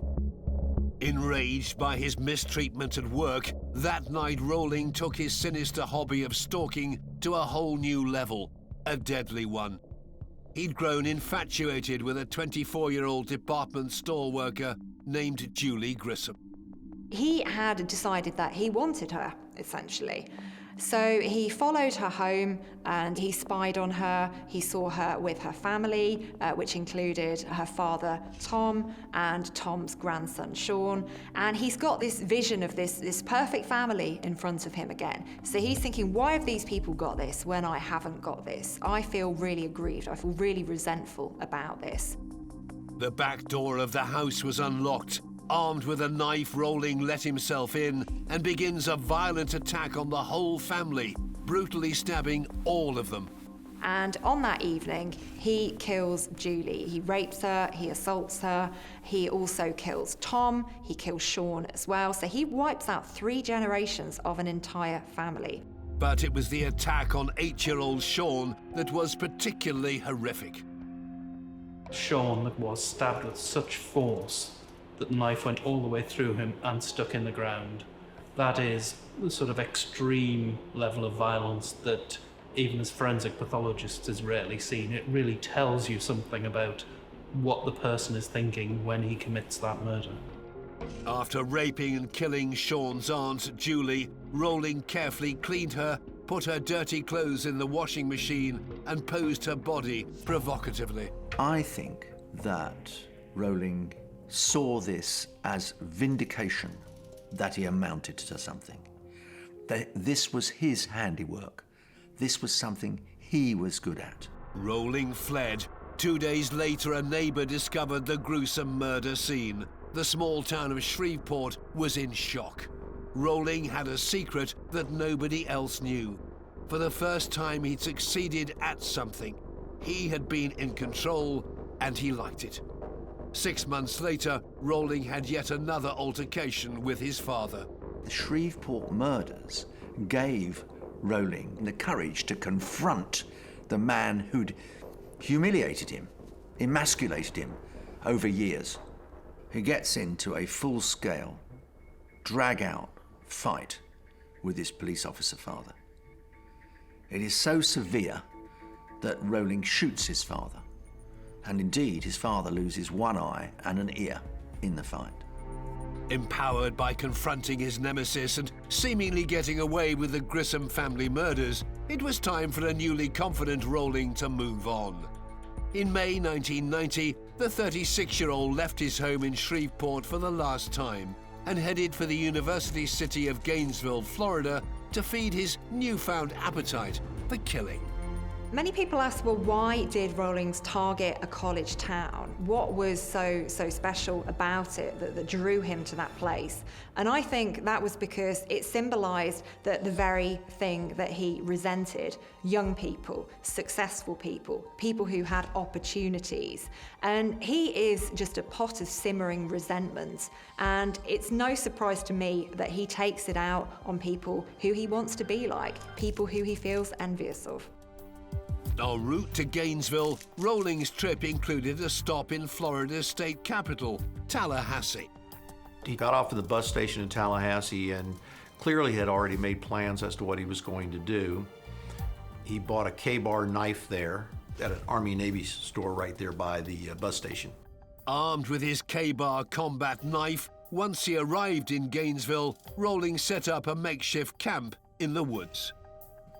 Enraged by his mistreatment at work, that night Rowling took his sinister hobby of stalking to a whole new level, a deadly one. He'd grown infatuated with a 24-year-old department store worker named Julie Grissom. He had decided that he wanted her, essentially. So he followed her home and he spied on her. He saw her with her family, which included her father, Tom, and Tom's grandson, Sean. And he's got this vision of this perfect family in front of him again. So he's thinking, why have these people got this when I haven't got this? I feel really aggrieved. I feel really resentful about this. The back door of the house was unlocked. Armed with a knife, Rowling let himself in and begins a violent attack on the whole family, brutally stabbing all of them. And on that evening, he kills Julie. He rapes her, he assaults her, he also kills Tom, he kills Sean as well. So he wipes out 3 generations of an entire family. But it was the attack on 8-year-old Sean that was particularly horrific. Sean was stabbed with such force that the knife went all the way through him and stuck in the ground. That is the sort of extreme level of violence that even as forensic pathologists is rarely seen. It really tells you something about what the person is thinking when he commits that murder. After raping and killing Sean's aunt, Julie, Rowling carefully cleaned her, put her dirty clothes in the washing machine, and posed her body provocatively. I think that Rowling saw this as vindication that he amounted to something. That this was his handiwork, This was something he was good at. Rowling fled. 2 days later, a neighbour discovered the gruesome murder scene. The small town of Shreveport was in shock. Rowling had a secret that nobody else knew. For the first time, he'd succeeded at something. He had been in control, and he liked it. 6 months later, Rowling had yet another altercation with his father. The Shreveport murders gave Rowling the courage to confront the man who'd humiliated him, emasculated him over years. He gets into a full-scale, drag-out fight with his police officer father. It is so severe that Rowling shoots his father, and indeed his father loses one eye and an ear in the fight. Empowered by confronting his nemesis and seemingly getting away with the Grissom family murders, it was time for a newly confident Rowling to move on. In May 1990, the 36-year-old left his home in Shreveport for the last time and headed for the university city of Gainesville, Florida, to feed his newfound appetite for killing. Many people ask, well, why did Rowling target a college town? What was so special about it that drew him to that place? And I think that was because it symbolised the very thing that he resented: young people, successful people, people who had opportunities. And he is just a pot of simmering resentment. And it's no surprise to me that he takes it out on people who he wants to be like, people who he feels envious of. En route to Gainesville, Rowling's trip included a stop in Florida's state capital, Tallahassee. He got off at the bus station in Tallahassee and clearly had already made plans as to what he was going to do. He bought a K-bar knife there at an Army-Navy store right there by the bus station. Armed with his K-bar combat knife, once he arrived in Gainesville, Rowling set up a makeshift camp in the woods.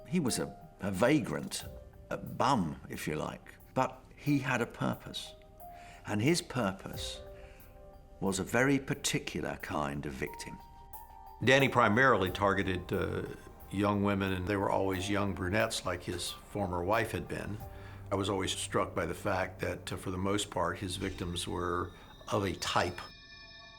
He was a vagrant, a bum, if you like, but he had a purpose. And his purpose was a very particular kind of victim. Danny primarily targeted young women, and they were always young brunettes like his former wife had been. I was always struck by the fact that, for the most part, his victims were of a type.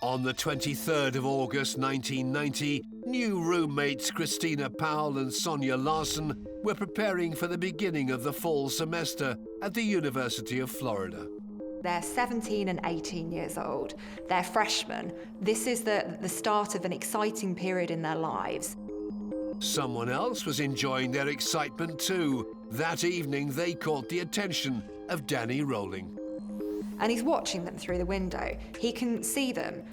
On the 23rd of August 1990, new roommates Christina Powell and Sonia Larson were preparing for the beginning of the fall semester at the University of Florida. They're 17 and 18 years old. They're freshmen. This is the start of an exciting period in their lives. Someone else was enjoying their excitement too. That evening, they caught the attention of Danny Rowling. And he's watching them through the window. He can see them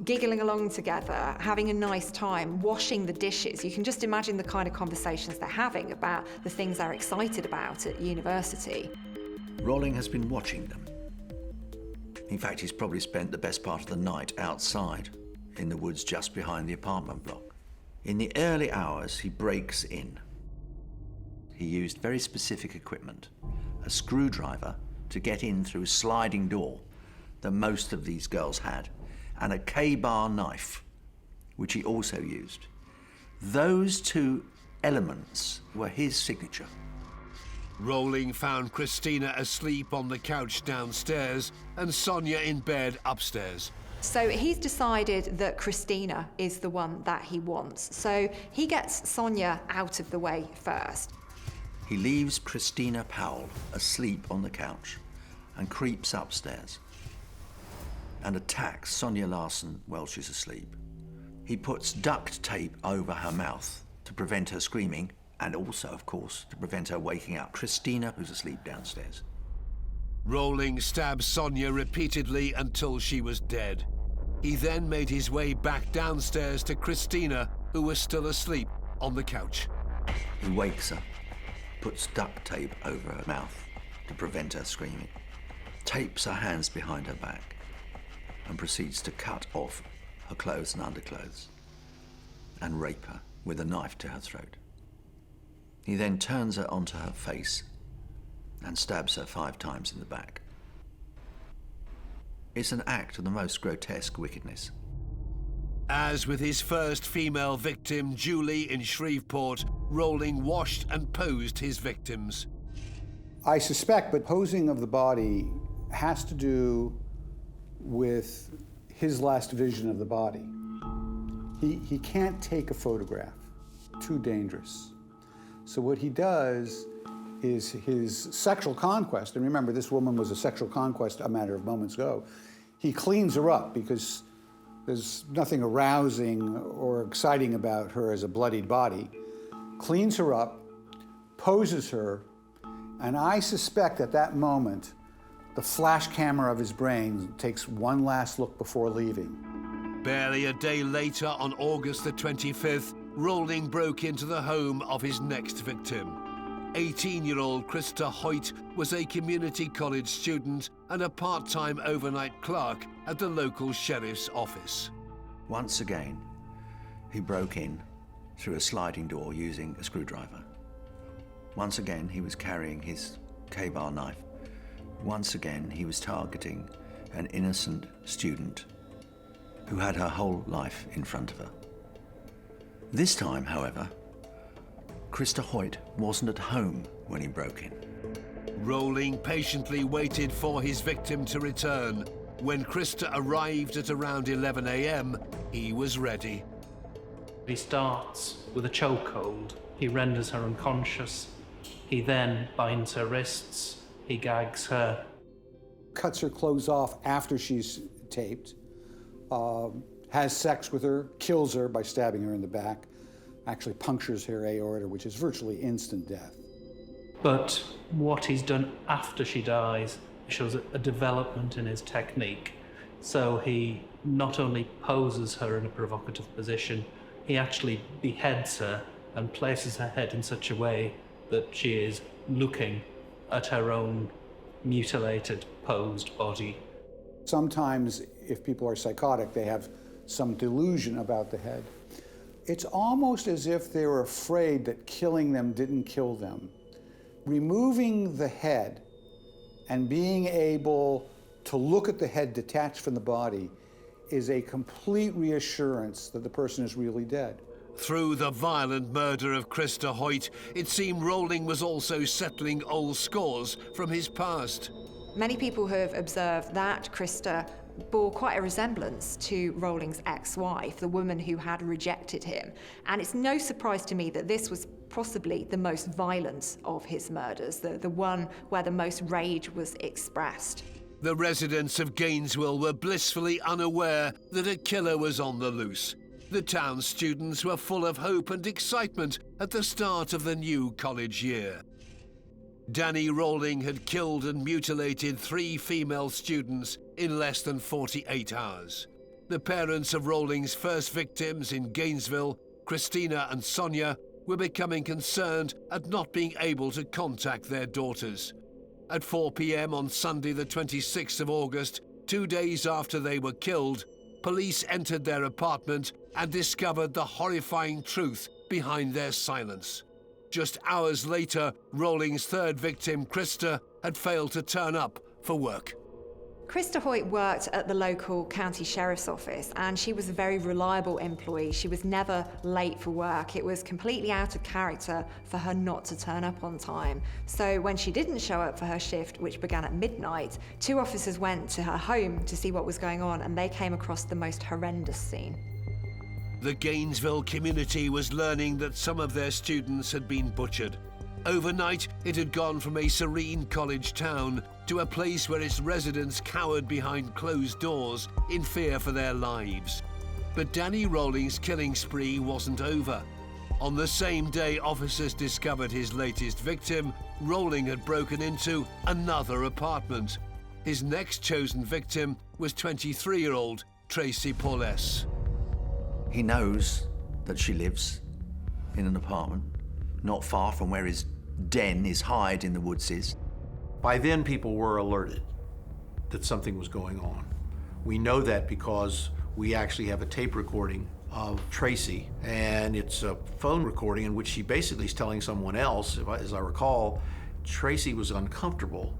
giggling along together, having a nice time, washing the dishes. You can just imagine the kind of conversations they're having about the things they're excited about at university. Rowling has been watching them. In fact, he's probably spent the best part of the night outside in the woods just behind the apartment block. In the early hours, he breaks in. He used very specific equipment, a screwdriver to get in through a sliding door that most of these girls had, and a K-bar knife, which he also used. Those two elements were his signature. Rowling found Christina asleep on the couch downstairs and Sonia in bed upstairs. So he's decided that Christina is the one that he wants. So he gets Sonia out of the way first. He leaves Christina Powell asleep on the couch and creeps upstairs and attacks Sonia Larson while she's asleep. He puts duct tape over her mouth to prevent her screaming, and also, of course, to prevent her waking up Christina, who's asleep downstairs. Rowling stabbed Sonia repeatedly until she was dead. He then made his way back downstairs to Christina, who was still asleep on the couch. He wakes her, puts duct tape over her mouth to prevent her screaming, tapes her hands behind her back, and proceeds to cut off her clothes and underclothes and rape her with a knife to her throat. He then turns her onto her face and stabs her 5 times in the back. It's an act of the most grotesque wickedness. As with his first female victim, Julie, in Shreveport, Rowling washed and posed his victims. I suspect, but posing of the body has to do with his last vision of the body. He can't take a photograph, too dangerous. So what he does is his sexual conquest, and remember this woman was a sexual conquest a matter of moments ago, he cleans her up because there's nothing arousing or exciting about her as a bloodied body, cleans her up, poses her, and I suspect at that moment, the flash camera of his brain takes one last look before leaving. Barely a day later, on August the 25th, Rowling broke into the home of his next victim. 18-year-old Krista Hoyt was a community college student and a part-time overnight clerk at the local sheriff's office. Once again, he broke in through a sliding door using a screwdriver. Once again, he was carrying his K-bar knife. Once again, he was targeting an innocent student who had her whole life in front of her. This time, however, Krista Hoyt wasn't at home when he broke in. Rowling patiently waited for his victim to return. When Krista arrived at around 11 a.m., he was ready. He starts with a chokehold. He renders her unconscious. He then binds her wrists. He gags her. Cuts her clothes off after she's taped, has sex with her, kills her by stabbing her in the back, actually punctures her aorta, which is virtually instant death. But what he's done after she dies shows a development in his technique. So he not only poses her in a provocative position, he actually beheads her and places her head in such a way that she is looking at her own mutilated, posed body. Sometimes, if people are psychotic, they have some delusion about the head. It's almost as if they were afraid that killing them didn't kill them. Removing the head and being able to look at the head detached from the body is a complete reassurance that the person is really dead. Through the violent murder of Krista Hoyt, it seemed Rowling was also settling old scores from his past. Many people have observed that Krista bore quite a resemblance to Rowling's ex-wife, the woman who had rejected him. And it's no surprise to me that this was possibly the most violent of his murders, the one where the most rage was expressed. The residents of Gainesville were blissfully unaware that a killer was on the loose. The town students were full of hope and excitement at the start of the new college year. Danny Rowling had killed and mutilated 3 female students in less than 48 hours. The parents of Rowling's first victims in Gainesville, Christina and Sonia, were becoming concerned at not being able to contact their daughters. At 4 p.m. on Sunday the 26th of August, 2 days after they were killed, police entered their apartment and discovered the horrifying truth behind their silence. Just hours later, Rowling's third victim, Krista, had failed to turn up for work. Krista Hoyt worked at the local county sheriff's office, and she was a very reliable employee. She was never late for work. It was completely out of character for her not to turn up on time. So when she didn't show up for her shift, which began at midnight, 2 officers went to her home to see what was going on, and they came across the most horrendous scene. The Gainesville community was learning that some of their students had been butchered. Overnight, it had gone from a serene college town to a place where its residents cowered behind closed doors in fear for their lives. But Danny Rowling's killing spree wasn't over. On the same day officers discovered his latest victim, Rowling had broken into another apartment. His next chosen victim was 23-year-old Tracy Pauless. He knows that she lives in an apartment not far from where his den, his hide in the woods is. By then, people were alerted that something was going on. We know that because we actually have a tape recording of Tracy, and it's a phone recording in which she basically is telling someone else, as I recall, Tracy was uncomfortable,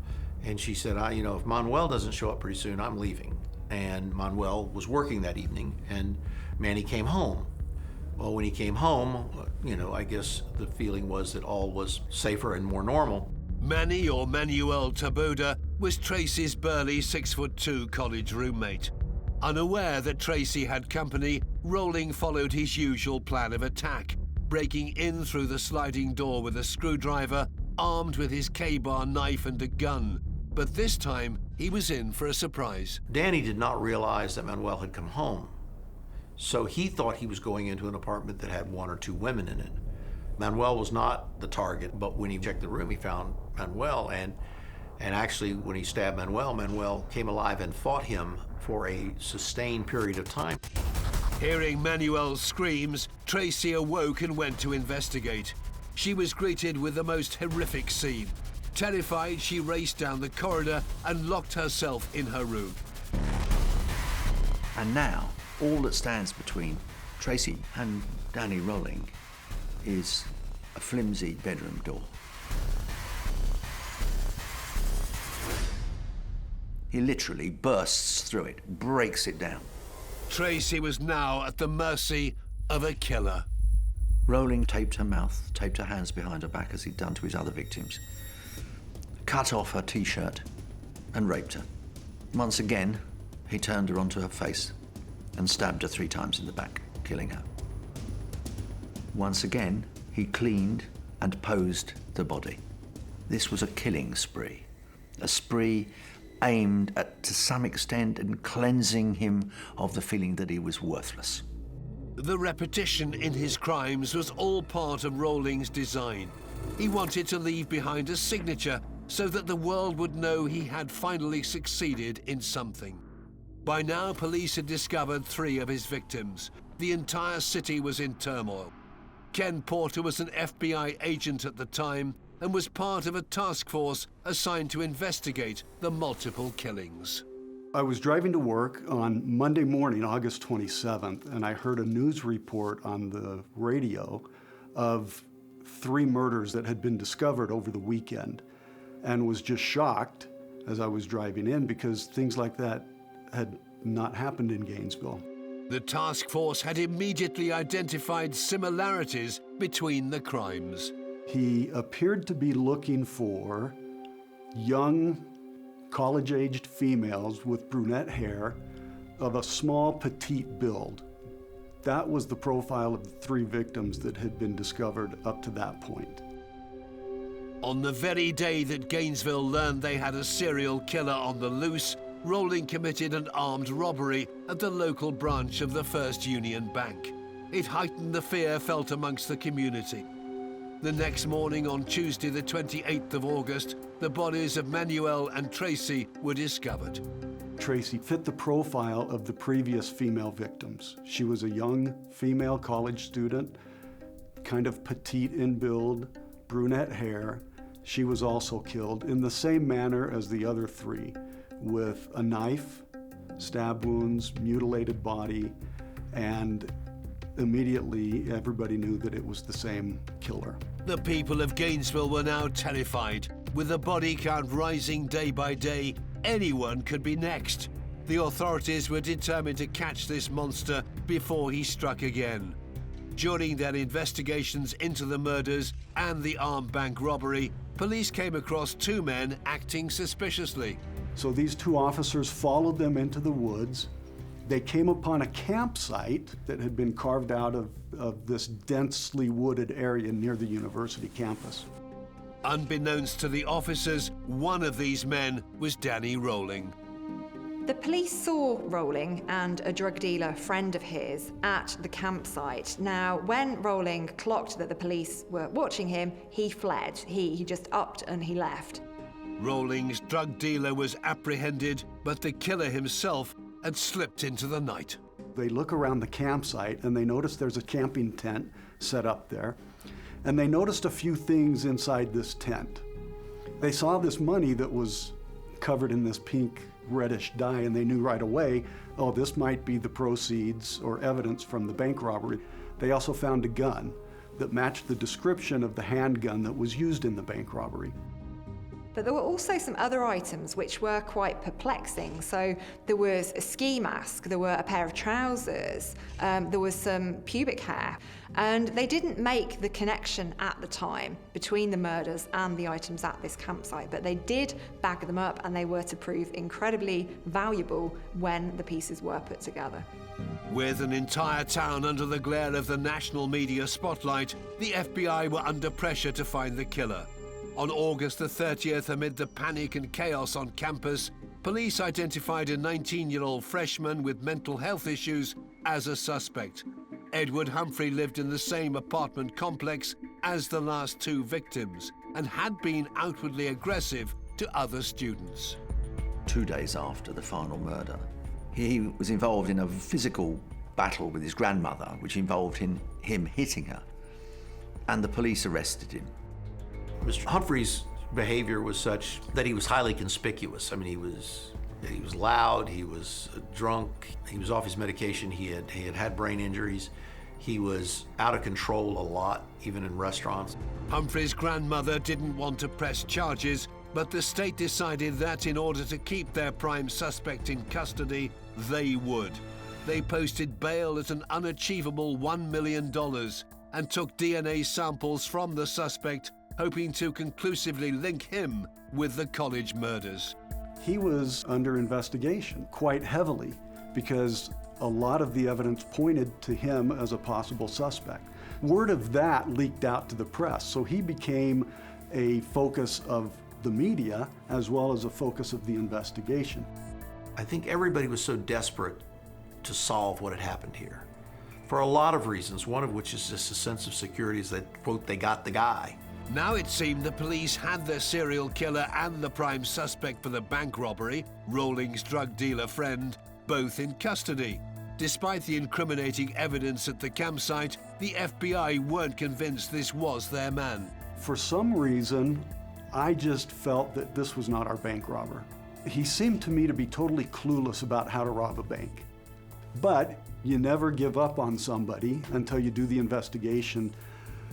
and she said, if Manuel doesn't show up pretty soon, I'm leaving. and Manuel was working that evening, and Manny came home. Well, when he came home, I guess the feeling was that all was safer and more normal. Manny, or Manuel Taboada, was Tracy's burly 6'2" college roommate. Unaware that Tracy had company, Rowling followed his usual plan of attack, breaking in through the sliding door with a screwdriver, armed with his K-bar knife and a gun. But this time, he was in for a surprise. Danny did not realize that Manuel had come home, so he thought he was going into an apartment that had 1 or 2 women in it. Manuel was not the target, but when he checked the room, he found Manuel, and actually, when he stabbed Manuel, Manuel came alive and fought him for a sustained period of time. Hearing Manuel's screams, Tracy awoke and went to investigate. She was greeted with the most horrific scene. Terrified, she raced down the corridor and locked herself in her room. And now, all that stands between Tracy and Danny Rowling is a flimsy bedroom door. He literally bursts through it, breaks it down. Tracy was now at the mercy of a killer. Rowling taped her mouth, taped her hands behind her back as he'd done to his other victims, cut off her t-shirt and raped her. Once again, he turned her onto her face and stabbed her 3 times in the back, killing her. Once again, he cleaned and posed the body. This was a killing spree, a spree aimed at, to some extent, and cleansing him of the feeling that he was worthless. The repetition in his crimes was all part of Rowling's design. He wanted to leave behind a signature so that the world would know he had finally succeeded in something. By now, police had discovered 3 of his victims. The entire city was in turmoil. Ken Porter was an FBI agent at the time and was part of a task force assigned to investigate the multiple killings. I was driving to work on Monday morning, August 27th, and I heard a news report on the radio of 3 murders that had been discovered over the weekend, and was just shocked as I was driving in because things like that had not happened in Gainesville. The task force had immediately identified similarities between the crimes. He appeared to be looking for young, college-aged females with brunette hair of a small, petite build. That was the profile of the 3 victims that had been discovered up to that point. On the very day that Gainesville learned they had a serial killer on the loose, Rowling committed an armed robbery at the local branch of the First Union Bank. It heightened the fear felt amongst the community. The next morning, on Tuesday the 28th of August, the bodies of Manuel and Tracy were discovered. Tracy fit the profile of the previous female victims. She was a young female college student, kind of petite in build, brunette hair. She was also killed in the same manner as the other 3, with a knife, stab wounds, mutilated body, and immediately everybody knew that it was the same killer. The people of Gainesville were now terrified. With the body count rising day by day, anyone could be next. The authorities were determined to catch this monster before he struck again. During their investigations into the murders and the armed bank robbery, police came across 2 men acting suspiciously. So these 2 officers followed them into the woods. They came upon a campsite that had been carved out of this densely wooded area near the university campus. Unbeknownst to the officers, one of these men was Danny Rowling. The police saw Rowling and a drug dealer friend of his at the campsite. Now, when Rowling clocked that the police were watching him, he fled. He just upped and he left. Rowling's drug dealer was apprehended, but the killer himself had slipped into the night. They look around the campsite and they notice there's a camping tent set up there. And they noticed a few things inside this tent. They saw this money that was covered in this pink reddish dye, and they knew right away, oh, this might be the proceeds or evidence from the bank robbery. They also found a gun that matched the description of the handgun that was used in the bank robbery. But there were also some other items which were quite perplexing. So there was a ski mask, there were a pair of trousers, there was some pubic hair. And they didn't make the connection at the time between the murders and the items at this campsite, but they did bag them up, and they were to prove incredibly valuable when the pieces were put together. With an entire town under the glare of the national media spotlight, the FBI were under pressure to find the killer. On August the 30th, amid the panic and chaos on campus, police identified a 19-year-old freshman with mental health issues as a suspect. Edward Humphrey lived in the same apartment complex as the last two victims and had been outwardly aggressive to other students. 2 days after the final murder, he was involved in a physical battle with his grandmother, which involved him hitting her, and the police arrested him. Mr. Humphrey's behavior was such that he was highly conspicuous. I mean, he was loud, he was drunk, he was off his medication, he had brain injuries, he was out of control a lot, even in restaurants. Humphrey's grandmother didn't want to press charges, but the state decided that in order to keep their prime suspect in custody, they would. They posted bail at an unachievable $1 million and took DNA samples from the suspect, hoping to conclusively link him with the college murders. He was under investigation quite heavily because a lot of the evidence pointed to him as a possible suspect. Word of that leaked out to the press, so he became a focus of the media as well as a focus of the investigation. I think everybody was so desperate to solve what had happened here for a lot of reasons, one of which is just a sense of security is that, quote, they got the guy. Now it seemed the police had their serial killer and the prime suspect for the bank robbery, Rowling's drug dealer friend, both in custody. Despite the incriminating evidence at the campsite, the FBI weren't convinced this was their man. For some reason, I just felt that this was not our bank robber. He seemed to me to be totally clueless about how to rob a bank. But you never give up on somebody until you do the investigation.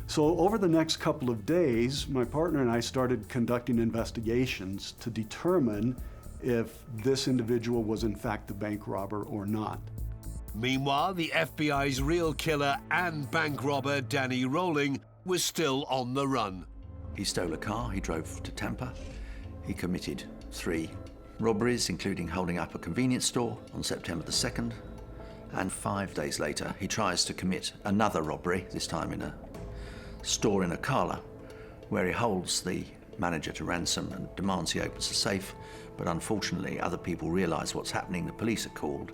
So over the next couple of days, my partner and I started conducting investigations to determine if this individual was in fact the bank robber or not. Meanwhile, the FBI's real killer and bank robber, Danny Rowling, was still on the run. He stole a car, he drove to Tampa. He committed 3 robberies, including holding up a convenience store on September the 2nd. And 5 days later, he tries to commit another robbery, this time in a store in Ocala, where he holds the manager to ransom and demands he opens the safe. But unfortunately, other people realize what's happening, the police are called,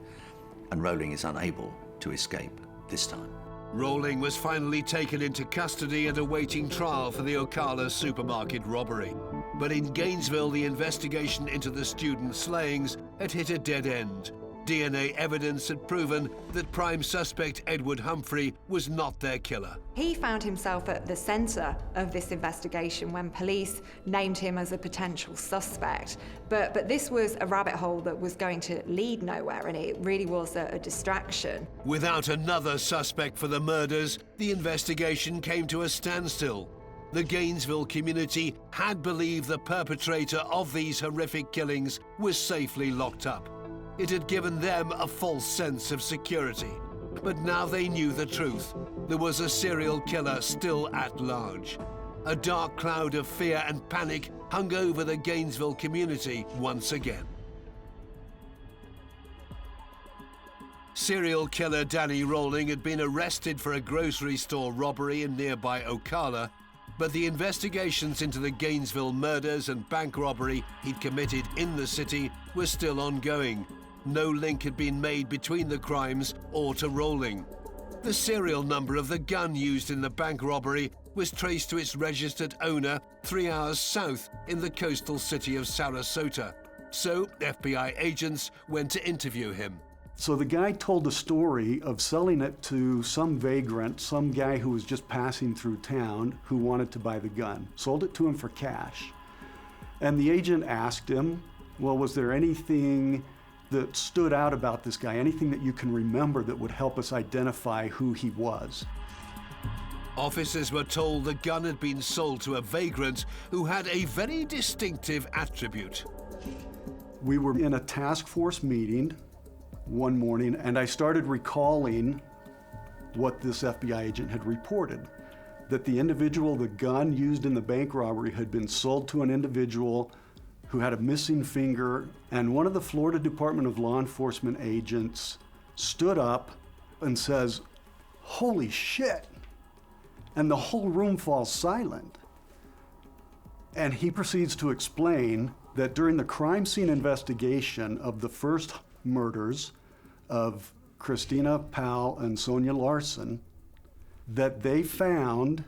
and Rowling is unable to escape this time. Rowling was finally taken into custody and awaiting trial for the Ocala supermarket robbery. But in Gainesville, the investigation into the student slayings had hit a dead end. DNA evidence had proven that prime suspect Edward Humphrey was not their killer. He found himself at the centre of this investigation when police named him as a potential suspect. But this was a rabbit hole that was going to lead nowhere, and it really was a distraction. Without another suspect for the murders, the investigation came to a standstill. The Gainesville community had believed the perpetrator of these horrific killings was safely locked up. It had given them a false sense of security. But now they knew the truth. There was a serial killer still at large. A dark cloud of fear and panic hung over the Gainesville community once again. Serial killer Danny Rowling had been arrested for a grocery store robbery in nearby Ocala, but the investigations into the Gainesville murders and bank robbery he'd committed in the city were still ongoing. No link had been made between the crimes or to Rowling. The serial number of the gun used in the bank robbery was traced to its registered owner 3 hours south in the coastal city of Sarasota. So FBI agents went to interview him. So the guy told the story of selling it to some vagrant, some guy who was just passing through town who wanted to buy the gun. Sold it to him for cash. And the agent asked him, well, was there anything that stood out about this guy, anything that you can remember that would help us identify who he was? Officers were told the gun had been sold to a vagrant who had a very distinctive attribute. We were in a task force meeting one morning, and I started recalling what this FBI agent had reported, that the individual, the gun used in the bank robbery had been sold to an individual who had a missing finger, and one of the Florida Department of Law Enforcement agents stood up and says, "Holy shit," and the whole room falls silent. And he proceeds to explain that during the crime scene investigation of the first murders of Christina Powell and Sonia Larson, that they found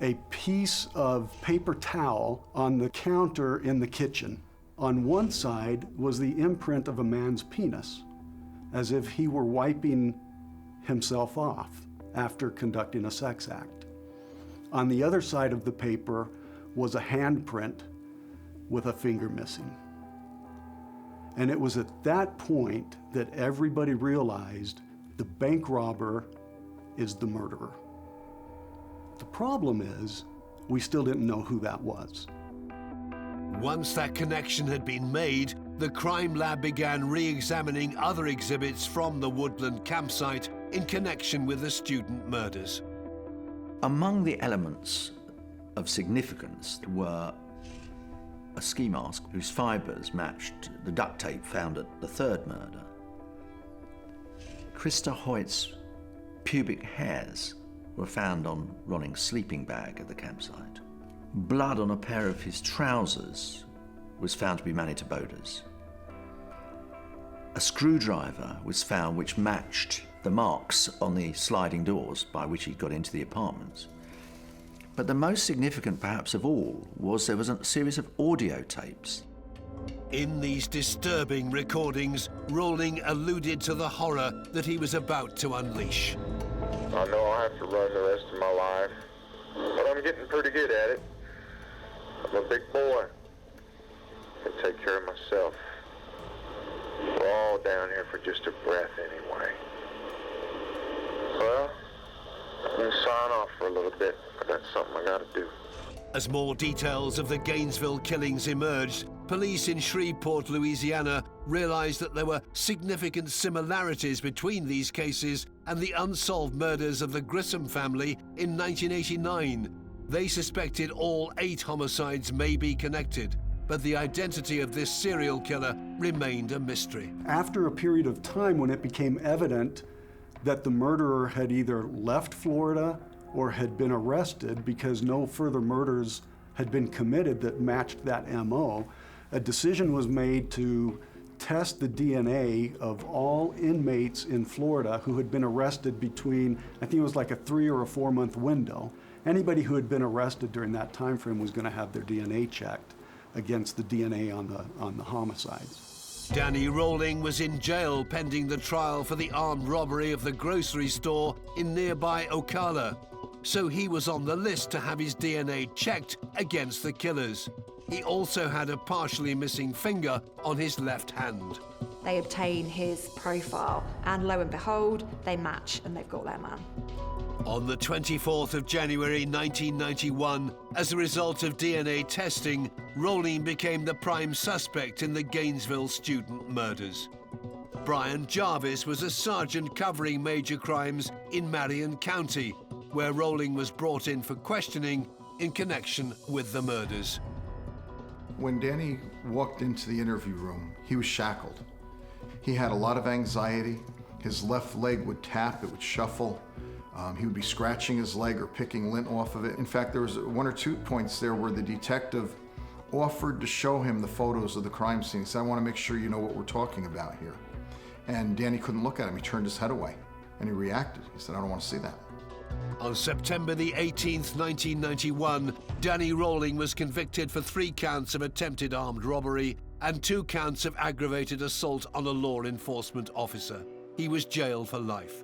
a piece of paper towel on the counter in the kitchen. On one side was the imprint of a man's penis, as if he were wiping himself off after conducting a sex act. On the other side of the paper was a handprint with a finger missing. And it was at that point that everybody realized the bank robber is the murderer. The problem is, we still didn't know who that was. Once that connection had been made, the crime lab began re-examining other exhibits from the Woodland campsite in connection with the student murders. Among the elements of significance were a ski mask whose fibres matched the duct tape found at the third murder. Krista Hoyt's pubic hairs were found on Rolling's sleeping bag at the campsite. Blood on a pair of his trousers was found to be Manny Taboda's. A screwdriver was found which matched the marks on the sliding doors by which he got into the apartments. But the most significant, perhaps of all, was there was a series of audio tapes. In these disturbing recordings, Rowling alluded to the horror that he was about to unleash. I know I'll have to run the rest of my life, but I'm getting pretty good at it. I'm a big boy. I can take care of myself. We're all down here for just a breath anyway. Well, I'm going to sign off for a little bit. I got something I gotta do. As more details of the Gainesville killings emerged, police in Shreveport, Louisiana, realized that there were significant similarities between these cases and the unsolved murders of the Grissom family in 1989. They suspected all 8 homicides may be connected, but the identity of this serial killer remained a mystery. After a period of time when it became evident that the murderer had either left Florida or had been arrested because no further murders had been committed that matched that MO, a decision was made to test the DNA of all inmates in Florida who had been arrested between, I think it was like a 3 or a 4 month window. Anybody who had been arrested during that time frame was going to have their DNA checked against the DNA on the homicides. Danny Rowling was in jail pending the trial for the armed robbery of the grocery store in nearby Ocala. So he was on the list to have his DNA checked against the killers. He also had a partially missing finger on his left hand. They obtain his profile, and lo and behold, they match and they've got their man. On the 24th of January 1991, as a result of DNA testing, Rowling became the prime suspect in the Gainesville student murders. Brian Jarvis was a sergeant covering major crimes in Marion County, where Rowling was brought in for questioning in connection with the murders. When Danny walked into the interview room, he was shackled. He had a lot of anxiety. His left leg would tap, it would shuffle. He would be scratching his leg or picking lint off of it. In fact, there was 1 or 2 points there where the detective offered to show him the photos of the crime scene. He said, I want to make sure you know what we're talking about here. And Danny couldn't look at him. He turned his head away and he reacted. He said, I don't want to see that. On September the 18th, 1991, Danny Rowling was convicted for 3 counts of attempted armed robbery and 2 counts of aggravated assault on a law enforcement officer. He was jailed for life.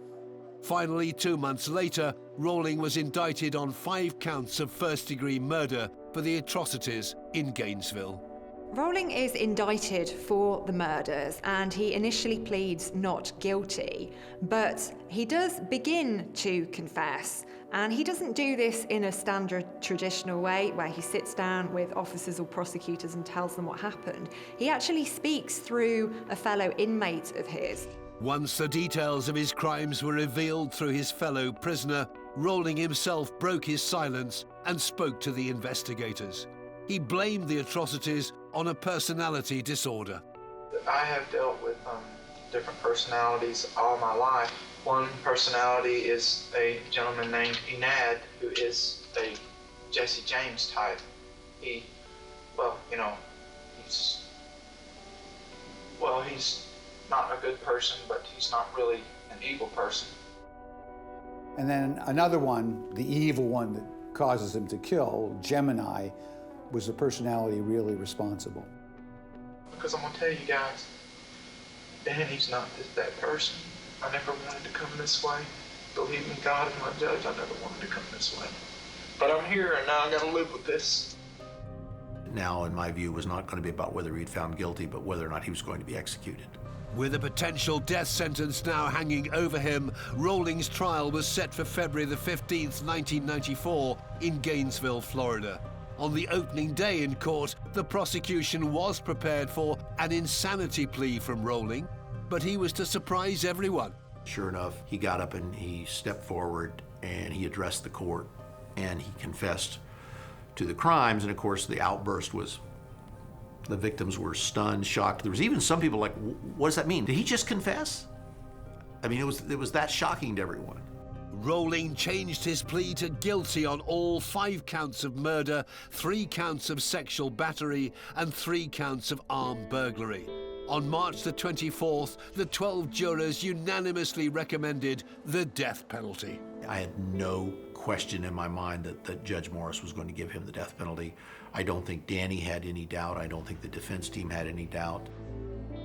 Finally, 2 months later, Rowling was indicted on 5 counts of first-degree murder for the atrocities in Gainesville. Rowling is indicted for the murders and he initially pleads not guilty, but he does begin to confess. And he doesn't do this in a standard traditional way where he sits down with officers or prosecutors and tells them what happened. He actually speaks through a fellow inmate of his. Once the details of his crimes were revealed through his fellow prisoner, Rowling himself broke his silence and spoke to the investigators. He blamed the atrocities on a personality disorder. I have dealt with different personalities all my life. One personality is a gentleman named Enad, who is a Jesse James type. He's not a good person, but he's not really an evil person. And then another one, the evil one that causes him to kill, Gemini, was the personality really responsible. Because I'm gonna tell you guys, Danny's not that person. I never wanted to come this way. Believe me, God is my judge, I never wanted to come this way. But I'm here and now I gotta live with this. Now, in my view, was not going to be about whether he'd found guilty, but whether or not he was going to be executed. With a potential death sentence now hanging over him, Rowling's trial was set for February the 15th, 1994, in Gainesville, Florida. On the opening day in court, the prosecution was prepared for an insanity plea from Rowling, but he was to surprise everyone. Sure enough, he got up and he stepped forward and he addressed the court and he confessed to the crimes. And of course, the outburst was, the victims were stunned, shocked. There was even some people like, what does that mean? Did he just confess? I mean, it was that shocking to everyone. Rowling changed his plea to guilty on all 5 counts of murder, 3 counts of sexual battery, and 3 counts of armed burglary. On March the 24th, the 12 jurors unanimously recommended the death penalty. I had no question in my mind that Judge Morris was going to give him the death penalty. I don't think Danny had any doubt. I don't think the defense team had any doubt.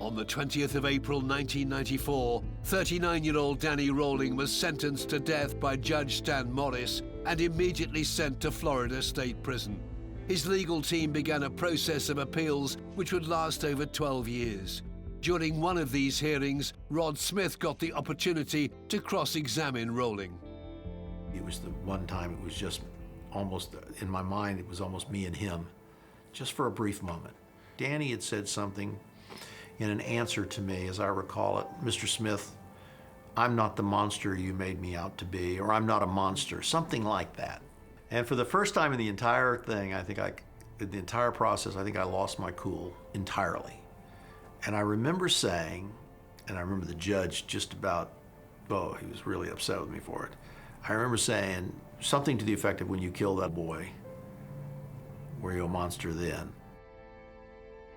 On the 20th of April 1994, 39-year-old Danny Rowling was sentenced to death by Judge Stan Morris and immediately sent to Florida State Prison. His legal team began a process of appeals which would last over 12 years. During one of these hearings, Rod Smith got the opportunity to cross-examine Rowling. It was the one time it was just almost, in my mind, it was almost me and him, just for a brief moment. Danny had said something in an answer to me, as I recall it, Mr. Smith, I'm not the monster you made me out to be, or I'm not a monster, something like that. And for the first time in the entire thing, the entire process, I think I lost my cool entirely. And I remember saying, and I remember the judge just about, oh, he was really upset with me for it. I remember saying something to the effect of, when you kill that boy, were you a monster then?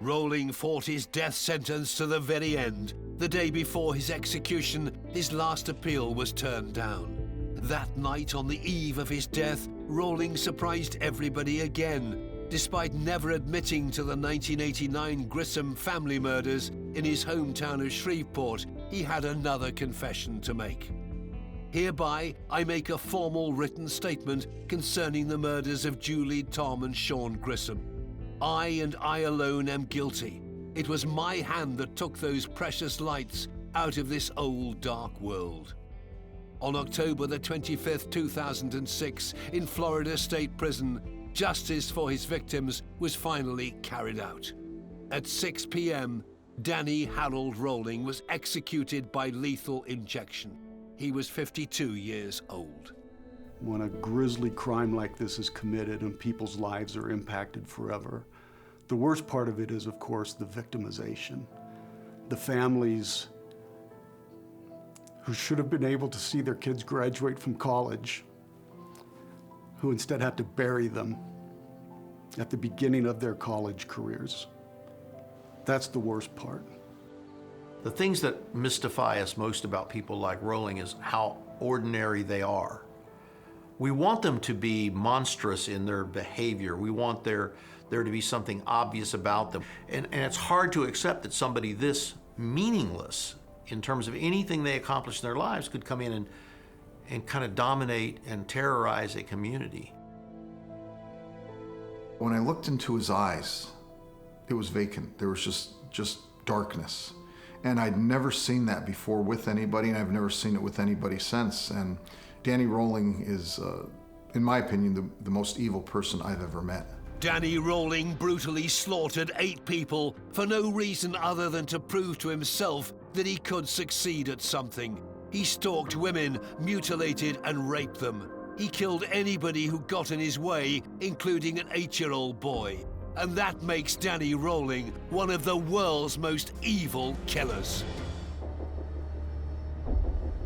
Rowling fought his death sentence to the very end. The day before his execution, his last appeal was turned down. That night, on the eve of his death, Rowling surprised everybody again. Despite never admitting to the 1989 Grissom family murders in his hometown of Shreveport, he had another confession to make. Hereby, I make a formal written statement concerning the murders of Julie, Tom, and Sean Grissom. I and I alone am guilty. It was my hand that took those precious lights out of this old dark world. On October the 25th, 2006, in Florida State Prison, justice for his victims was finally carried out. At 6 p.m., Danny Harold Rowling was executed by lethal injection. He was 52 years old. When a grisly crime like this is committed and people's lives are impacted forever, the worst part of it is, of course, the victimization. The families who should have been able to see their kids graduate from college, who instead had to bury them at the beginning of their college careers. That's the worst part. The things that mystify us most about people like Rowling is how ordinary they are. We want them to be monstrous in their behavior. We want there to be something obvious about them. And it's hard to accept that somebody this meaningless in terms of anything they accomplish in their lives could come in and kind of dominate and terrorize a community. When I looked into his eyes, It was vacant. There was just darkness. And I'd never seen that before with anybody, and I've never seen it with anybody since. And Danny Rowling is, in my opinion, the most evil person I've ever met. Danny Rowling brutally slaughtered 8 people for no reason other than to prove to himself that he could succeed at something. He stalked women, mutilated and raped them. He killed anybody who got in his way, including an 8-year-old boy. And that makes Danny Rowling one of the world's most evil killers.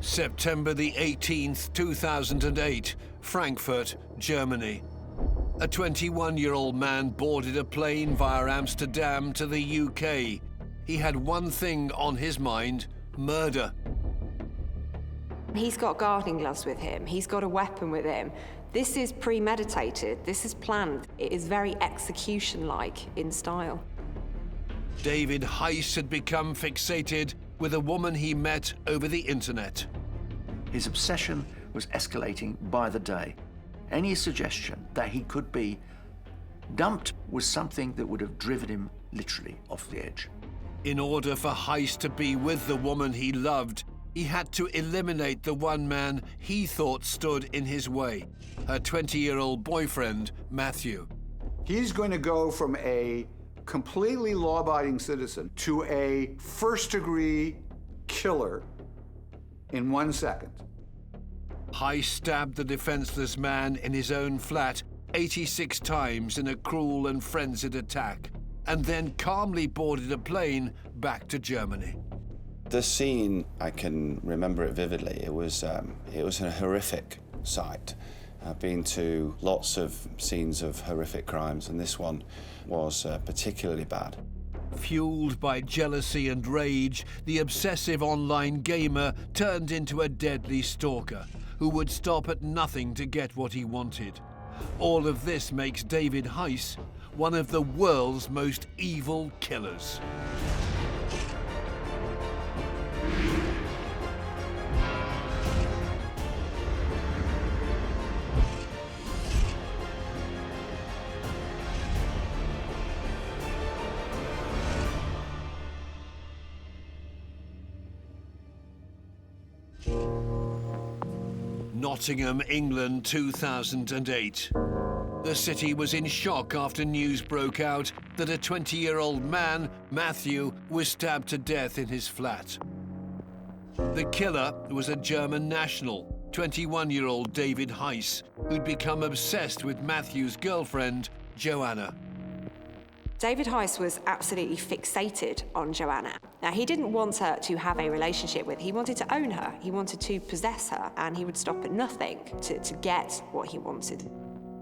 September the 18th, 2008, Frankfurt, Germany. A 21-year-old man boarded a plane via Amsterdam to the UK. He had one thing on his mind: murder. He's got gardening gloves with him. He's got a weapon with him. This is premeditated. This is planned. It is very execution-like in style. David Heiss had become fixated with a woman he met over the internet. His obsession was escalating by the day. Any suggestion that he could be dumped was something that would have driven him literally off the edge. In order for Heiss to be with the woman he loved, he had to eliminate the one man he thought stood in his way, her 20-year-old boyfriend, Matthew. He's going to go from a completely law-abiding citizen to a first-degree killer in 1 second. Heiss stabbed the defenseless man in his own flat 86 times in a cruel and frenzied attack, and then calmly boarded a plane back to Germany. The scene, I can remember it vividly. It was a horrific sight. I've been to lots of scenes of horrific crimes, and this one was particularly bad. Fueled by jealousy and rage, the obsessive online gamer turned into a deadly stalker who would stop at nothing to get what he wanted. All of this makes David Heiss one of the world's most evil killers. Nottingham, England, 2008. The city was in shock after news broke out that a 20-year-old man, Matthew, was stabbed to death in his flat. The killer was a German national, 21-year-old David Heiss, who'd become obsessed with Matthew's girlfriend, Joanna. David Heiss was absolutely fixated on Joanna. Now, he didn't want her to have a relationship with. He wanted to own her. He wanted to possess her, and he would stop at nothing to get what he wanted.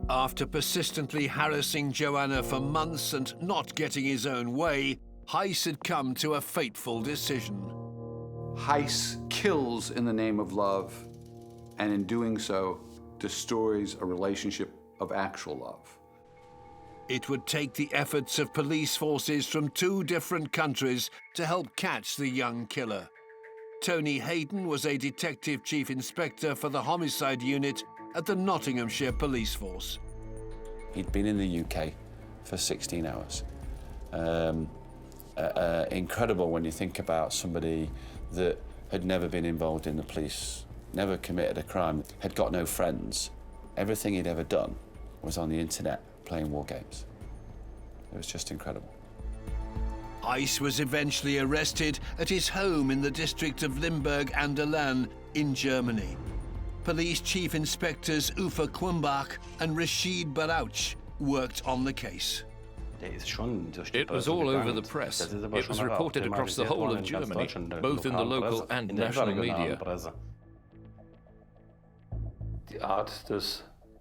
After persistently harassing Joanna for months and not getting his own way, Heiss had come to a fateful decision. Heiss kills in the name of love, and in doing so, destroys a relationship of actual love. It would take the efforts of police forces from 2 different countries to help catch the young killer. Tony Hayden was a detective chief inspector for the homicide unit at the Nottinghamshire Police Force. He'd been in the UK for 16 hours. Incredible when you think about somebody that had never been involved in the police, never committed a crime, had got no friends. Everything he'd ever done was on the internet, playing war games. It was just incredible. Heiss was eventually arrested at his home in the district of Limburg an der Lahn in Germany. Police Chief Inspectors Uwe Quambach and Rashid Barouch worked on the case. It was all over the press. It was reported across the whole of Germany, both in the local and national media.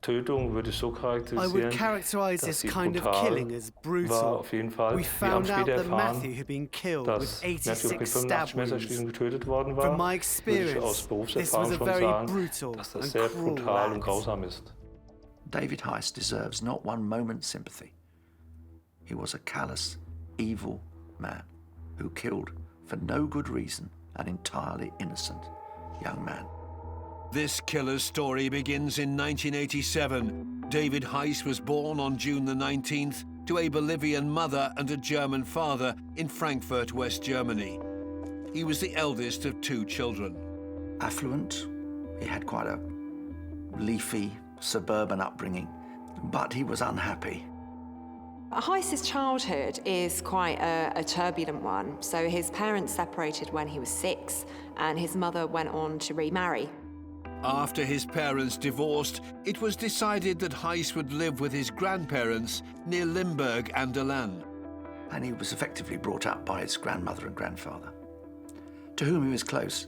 I would characterize this kind of killing as brutal. We found out that Matthew had been killed with 86 stab wounds. From my experience, this was a very brutal and cruel act. David Heiss deserves not one moment's sympathy. He was a callous, evil man who killed, for no good reason, an entirely innocent young man. This killer's story begins in 1987. David Heiss was born on June the 19th to a Bolivian mother and a German father in Frankfurt, West Germany. He was the eldest of 2 children. Affluent, he had quite a leafy suburban upbringing, but he was unhappy. Heiss's childhood is quite a turbulent one. So his parents separated when he was 6, and his mother went on to remarry. After his parents divorced, it was decided that Heiss would live with his grandparents near Limburg an der Lahn. And he was effectively brought up by his grandmother and grandfather, to whom he was close.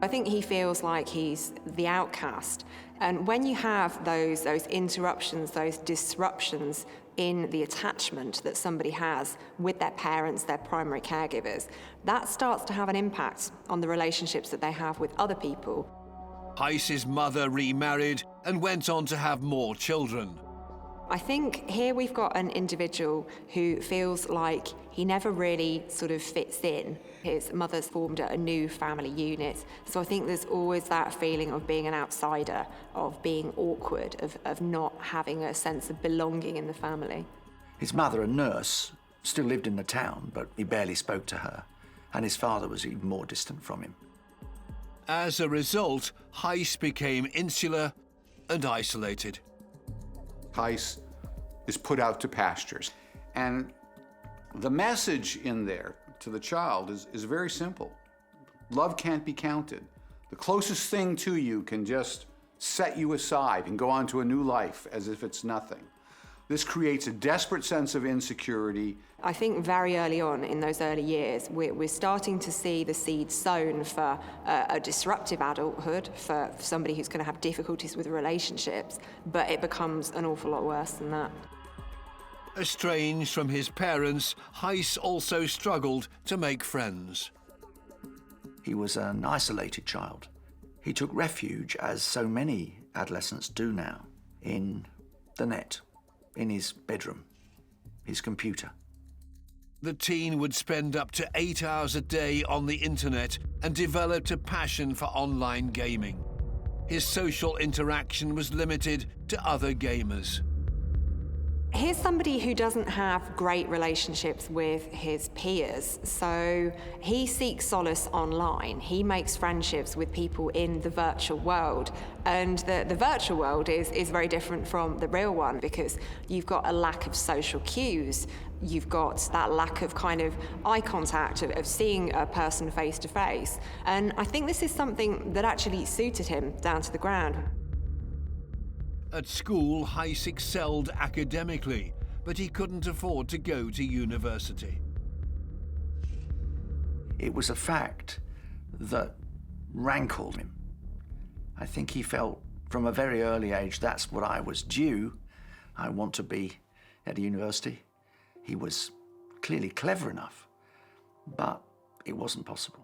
I think he feels like he's the outcast. And when you have those interruptions, those disruptions in the attachment that somebody has with their parents, their primary caregivers, that starts to have an impact on the relationships that they have with other people. Heiss's mother remarried and went on to have more children. I think here we've got an individual who feels like he never really sort of fits in. His mother's formed a new family unit, so I think there's always that feeling of being an outsider, of being awkward, of not having a sense of belonging in the family. His mother, a nurse, still lived in the town, but he barely spoke to her, and his father was even more distant from him. As a result, Heiss became insular and isolated. Heiss is put out to pastures. And the message in there to the child is very simple. Love can't be counted. The closest thing to you can just set you aside and go on to a new life as if it's nothing. This creates a desperate sense of insecurity. I think very early on in those early years, we're starting to see the seed sown for a disruptive adulthood, for somebody who's going to have difficulties with relationships, but it becomes an awful lot worse than that. Estranged from his parents, Heiss also struggled to make friends. He was an isolated child. He took refuge, as so many adolescents do now, in the net, in his bedroom, his computer. The teen would spend up to 8 hours a day on the internet and developed a passion for online gaming. His social interaction was limited to other gamers. Here's somebody who doesn't have great relationships with his peers, so he seeks solace online. He makes friendships with people in the virtual world, and the virtual world is very different from the real one because you've got a lack of social cues. You've got that lack of kind of eye contact, of seeing a person face to face. And I think this is something that actually suited him down to the ground. At school, Heiss excelled academically, but he couldn't afford to go to university. It was a fact that rankled him. I think he felt from a very early age, that's what I was due. I want to be at a university. He was clearly clever enough, but it wasn't possible.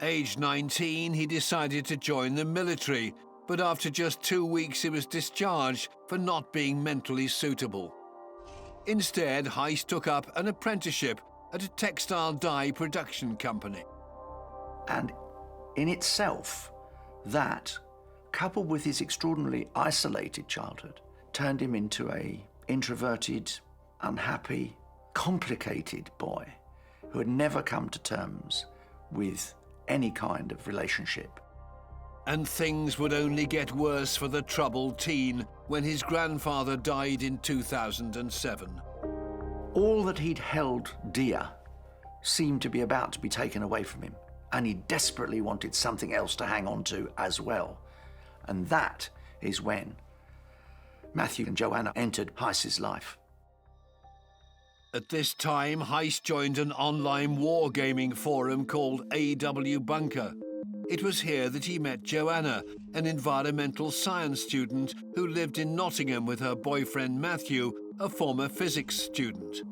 Aged 19, he decided to join the military, but after just 2 weeks he was discharged for not being mentally suitable. Instead, Heiss took up an apprenticeship at a textile dye production company. And in itself, that, coupled with his extraordinarily isolated childhood, turned him into an introverted, unhappy, complicated boy who had never come to terms with any kind of relationship. And things would only get worse for the troubled teen when his grandfather died in 2007. All that he'd held dear seemed to be about to be taken away from him, and he desperately wanted something else to hang on to as well. And that is when Matthew and Joanna entered Heiss's life. At this time, Heiss joined an online wargaming forum called AW Bunker. It was here that he met Joanna, an environmental science student who lived in Nottingham with her boyfriend Matthew, a former physics student.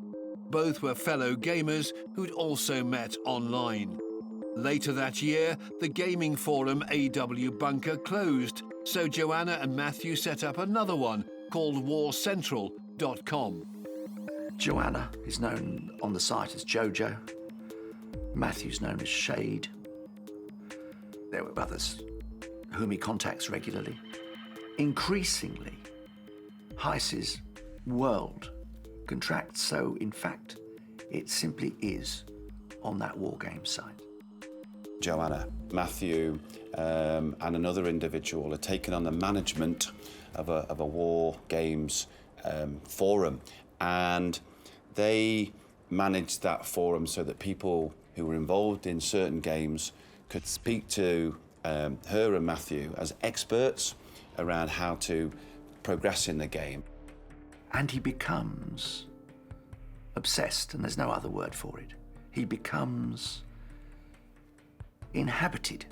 Both were fellow gamers who'd also met online. Later that year, the gaming forum AW Bunker closed, so Joanna and Matthew set up another one called warcentral.com. Joanna is known on the site as Jojo. Matthew's known as Shade. There were others whom he contacts regularly. Increasingly, Heiss's world contracts, so in fact, it simply is on that war game site. Joanna, Matthew, and another individual had taken on the management of a war games forum, and they managed that forum so that people who were involved in certain games could speak to her and Matthew as experts around how to progress in the game. And he becomes obsessed, and there's no other word for it. He becomes inhabited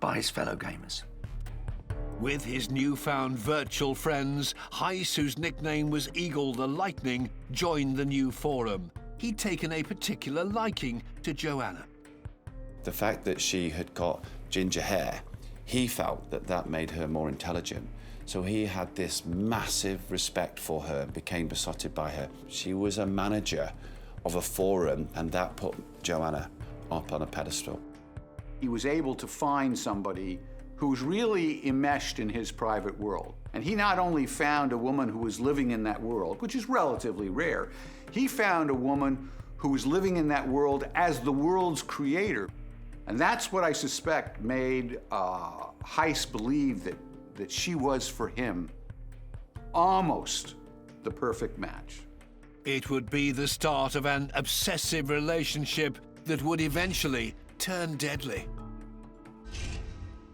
by his fellow gamers. With his newfound virtual friends, Heiss, whose nickname was Eagle the Lightning, joined the new forum. He'd taken a particular liking to Joanna. The fact that she had got ginger hair, he felt that that made her more intelligent. So he had this massive respect for her and became besotted by her. She was a manager of a forum, and that put Joanna up on a pedestal. He was able to find somebody who was really enmeshed in his private world. And he not only found a woman who was living in that world, which is relatively rare, he found a woman who was living in that world as the world's creator. And that's what I suspect made Heiss believe that she was, for him, almost the perfect match. It would be the start of an obsessive relationship that would eventually turn deadly.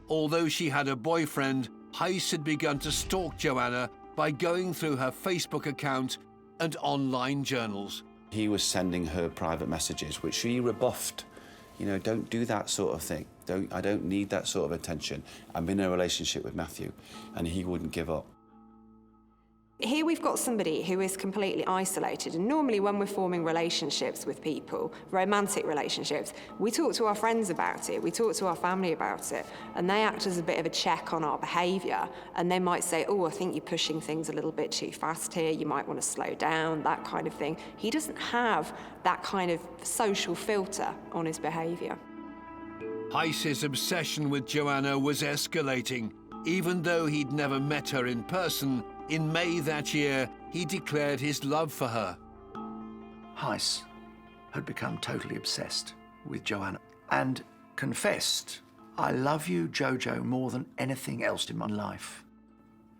Although she had a boyfriend, Heiss had begun to stalk Joanna by going through her Facebook account and online journals. He was sending her private messages, which she rebuffed. You know, don't do that sort of thing. I don't need that sort of attention. I'm in a relationship with Matthew, and he wouldn't give up. Here we've got somebody who is completely isolated, and normally when we're forming relationships with people, romantic relationships, we talk to our friends about it, we talk to our family about it, and they act as a bit of a check on our behaviour, and they might say, oh, I think you're pushing things a little bit too fast here, you might want to slow down, that kind of thing. He doesn't have that kind of social filter on his behaviour. Heiss's obsession with Joanna was escalating. Even though he'd never met her in person, in May that year, he declared his love for her. Heiss had become totally obsessed with Joanna and confessed, I love you, Jojo, more than anything else in my life.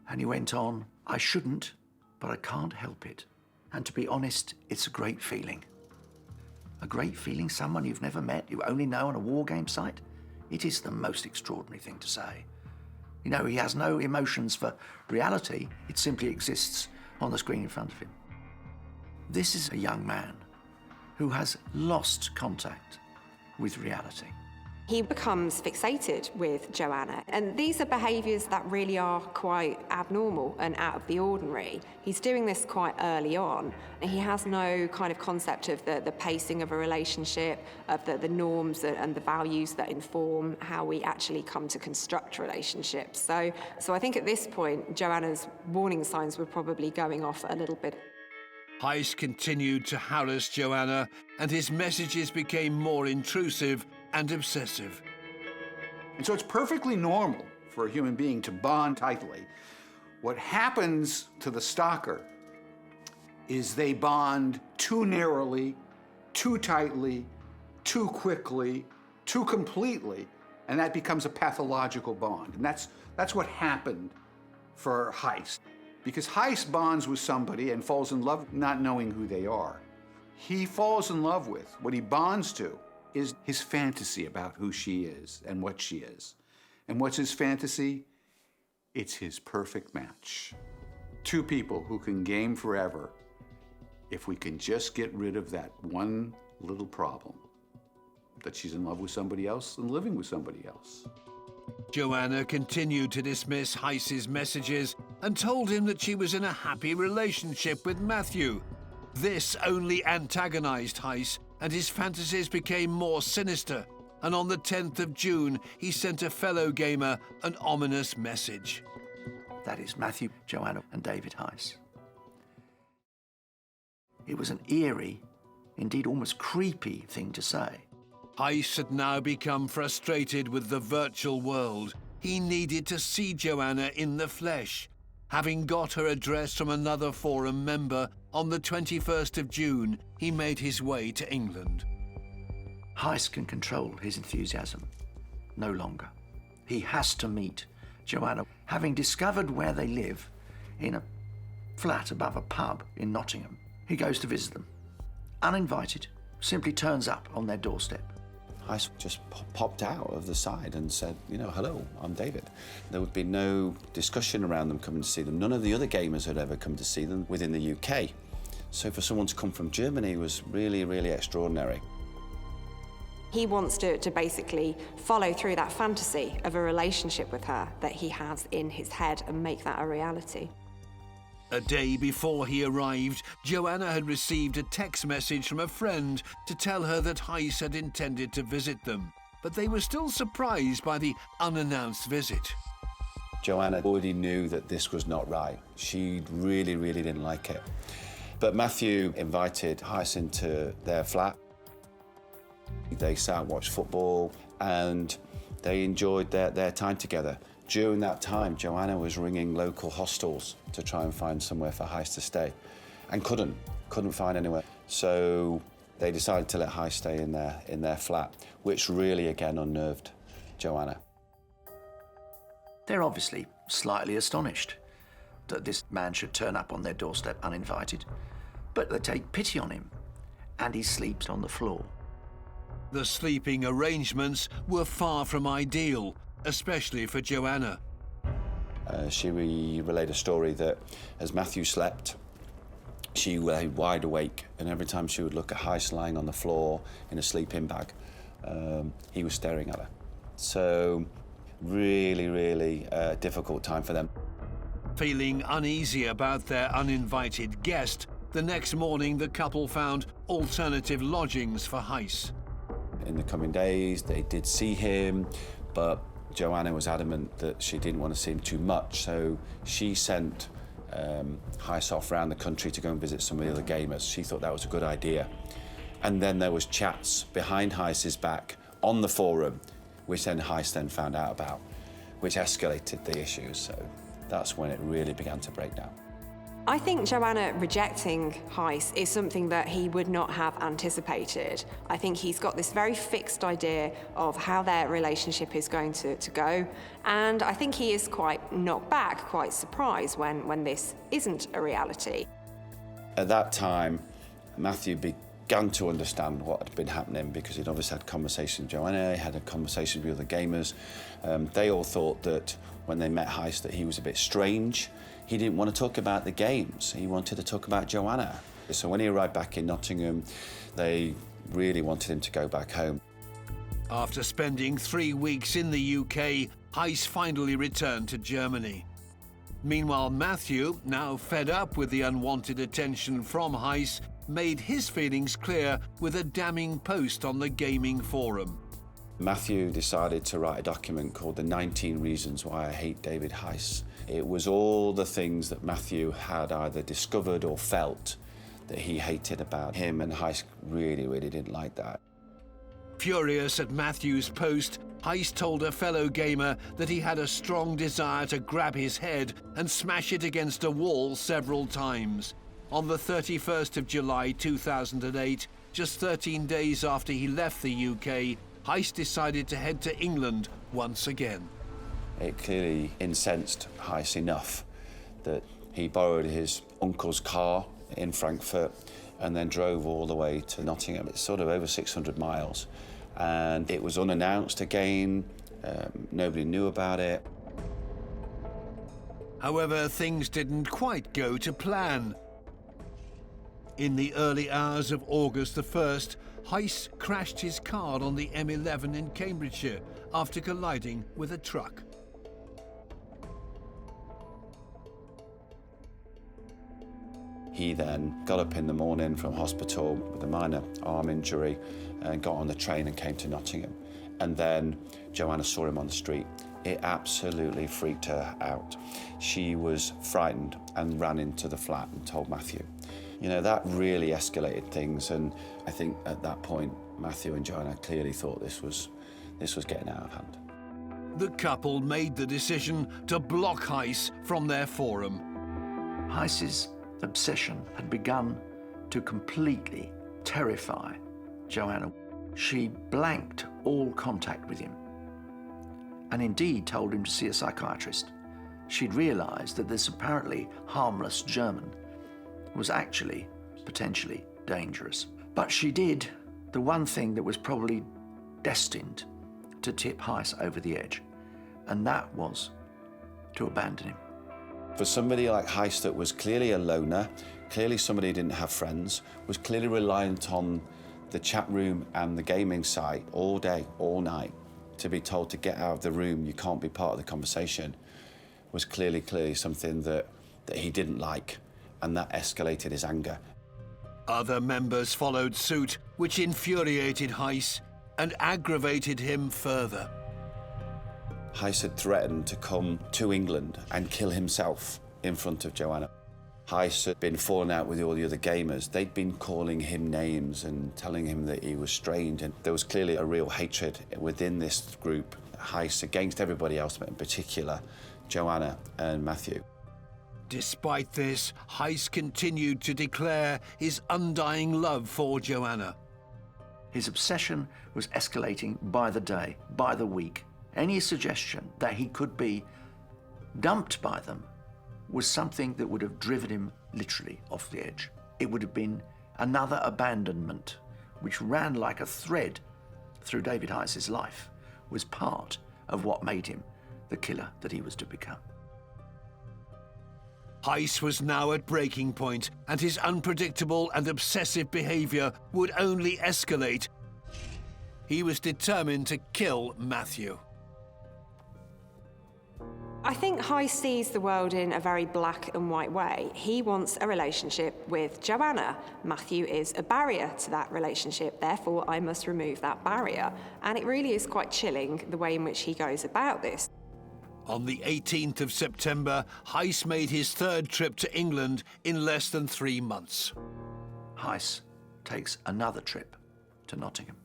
And he went on, I shouldn't, but I can't help it. And to be honest, it's a great feeling. A great feeling, someone you've never met, you only know on a war game site? It is the most extraordinary thing to say. You know, he has no emotions for reality. It simply exists on the screen in front of him. This is a young man who has lost contact with reality. He becomes fixated with Joanna, and these are behaviours that really are quite abnormal and out of the ordinary. He's doing this quite early on, and he has no kind of concept of the pacing of a relationship, of the norms and the values that inform how we actually come to construct relationships. So I think at this point, Joanna's warning signs were probably going off a little bit. Heiss continued to harass Joanna, and his messages became more intrusive and obsessive. And so it's perfectly normal for a human being to bond tightly. What happens to the stalker is they bond too narrowly, too tightly, too quickly, too completely, and that becomes a pathological bond. And that's what happened for Heiss. Because Heiss bonds with somebody and falls in love not knowing who they are. He falls in love with, what he bonds to, is his fantasy about who she is and what she is. And what's his fantasy? It's his perfect match. Two people who can game forever if we can just get rid of that one little problem, that she's in love with somebody else and living with somebody else. Joanna continued to dismiss Heiss's messages and told him that she was in a happy relationship with Matthew. This only antagonized Heiss, and his fantasies became more sinister, and on the 10th of June, he sent a fellow gamer an ominous message. That is Matthew, Joanna, and David Heiss. It was an eerie, indeed almost creepy thing to say. Heiss had now become frustrated with the virtual world. He needed to see Joanna in the flesh, Having got her address from another forum member, on the 21st of June, he made his way to England. Heiss can control his enthusiasm no longer. He has to meet Joanna. Having discovered where they live in a flat above a pub in Nottingham, he goes to visit them. Uninvited, simply turns up on their doorstep. Heiss just popped out of the side and said, you know, hello, I'm David. There would be no discussion around them coming to see them. None of the other gamers had ever come to see them within the UK. So for someone to come from Germany was really, really extraordinary. He wants to basically follow through that fantasy of a relationship with her that he has in his head and make that a reality. A day before he arrived, Joanna had received a text message from a friend to tell her that Heiss had intended to visit them, but they were still surprised by the unannounced visit. Joanna already knew that this was not right. She really, really didn't like it. But Matthew invited Heiss into their flat. They sat and watched football, and they enjoyed their time together. During that time, Joanna was ringing local hostels to try and find somewhere for Heiss to stay, and couldn't find anywhere. So they decided to let Heiss stay in their flat, which really again unnerved Joanna. They're obviously slightly astonished that this man should turn up on their doorstep uninvited, but they take pity on him, and he sleeps on the floor. The sleeping arrangements were far from ideal, especially for Joanna. She relayed a story that as Matthew slept, she lay wide awake, and every time she would look at Heiss lying on the floor in a sleeping bag, he was staring at her. So really, really difficult time for them. Feeling uneasy about their uninvited guest, the next morning the couple found alternative lodgings for Heiss. In the coming days, they did see him, but Joanna was adamant that she didn't want to see him too much, so she sent Heiss off around the country to go and visit some of the other gamers. She thought that was a good idea. And then there was chats behind Heiss's back on the forum, which then Heiss then found out about, which escalated the issues. So that's when it really began to break down. I think Joanna rejecting Heiss is something that he would not have anticipated. I think he's got this very fixed idea of how their relationship is going to go, and I think he is quite knocked back, quite surprised when this isn't a reality. At that time, Matthew began to understand what had been happening, because he'd obviously had conversations with Joanna, he had a conversation with other gamers. They all thought that when they met Heiss that he was a bit strange. He didn't want to talk about the games. He wanted to talk about Joanna. So when he arrived back in Nottingham, they really wanted him to go back home. After spending 3 weeks in the UK, Heiss finally returned to Germany. Meanwhile, Matthew, now fed up with the unwanted attention from Heiss, made his feelings clear with a damning post on the gaming forum. Matthew decided to write a document called The 19 Reasons Why I Hate David Heiss. It was all the things that Matthew had either discovered or felt that he hated about him, and Heiss really, really didn't like that. Furious at Matthew's post, Heiss told a fellow gamer that he had a strong desire to grab his head and smash it against a wall several times. On the 31st of July 2008, just 13 days after he left the UK, Heiss decided to head to England once again. It clearly incensed Heiss enough that he borrowed his uncle's car in Frankfurt and then drove all the way to Nottingham. It's sort of over 600 miles. And it was unannounced again. Nobody knew about it. However, things didn't quite go to plan. In the early hours of August the 1st, Heiss crashed his car on the M11 in Cambridgeshire after colliding with a truck. He then got up in the morning from hospital with a minor arm injury and got on the train and came to Nottingham. And then Joanna saw him on the street. It absolutely freaked her out. She was frightened and ran into the flat and told Matthew. You know, that really escalated things, and I think at that point Matthew and Joanna clearly thought this was getting out of hand. the couple made the decision to block Heiss from their forum. Heiss's obsession had begun to completely terrify Joanna. She blanked all contact with him and indeed told him to see a psychiatrist. She'd realised that this apparently harmless German was actually potentially dangerous. But she did the one thing that was probably destined to tip Heiss over the edge, and that was to abandon him. For somebody like Heiss that was clearly a loner, clearly somebody who didn't have friends, was clearly reliant on the chat room and the gaming site all day, all night, to be told to get out of the room, you can't be part of the conversation, was clearly something that he didn't like, and that escalated his anger. Other members followed suit, which infuriated Heiss and aggravated him further. Heiss had threatened to come to England and kill himself in front of Joanna. Heiss had been falling out with all the other gamers. They'd been calling him names and telling him that he was strange, and there was clearly a real hatred within this group, Heiss against everybody else, but in particular Joanna and Matthew. Despite this, Heiss continued to declare his undying love for Joanna. His obsession was escalating by the day, by the week. Any suggestion that he could be dumped by them was something that would have driven him literally off the edge. It would have been another abandonment, which ran like a thread through David Heiss's life, was part of what made him the killer that he was to become. Heiss was now at breaking point, and his unpredictable and obsessive behaviour would only escalate. He was determined to kill Matthew. I think Heiss sees the world in a very black and white way. He wants a relationship with Joanna. Matthew is a barrier to that relationship, therefore I must remove that barrier. And it really is quite chilling the way in which he goes about this. On the 18th of September, Heiss made his third trip to England in less than 3 months. Heiss takes another trip to Nottingham.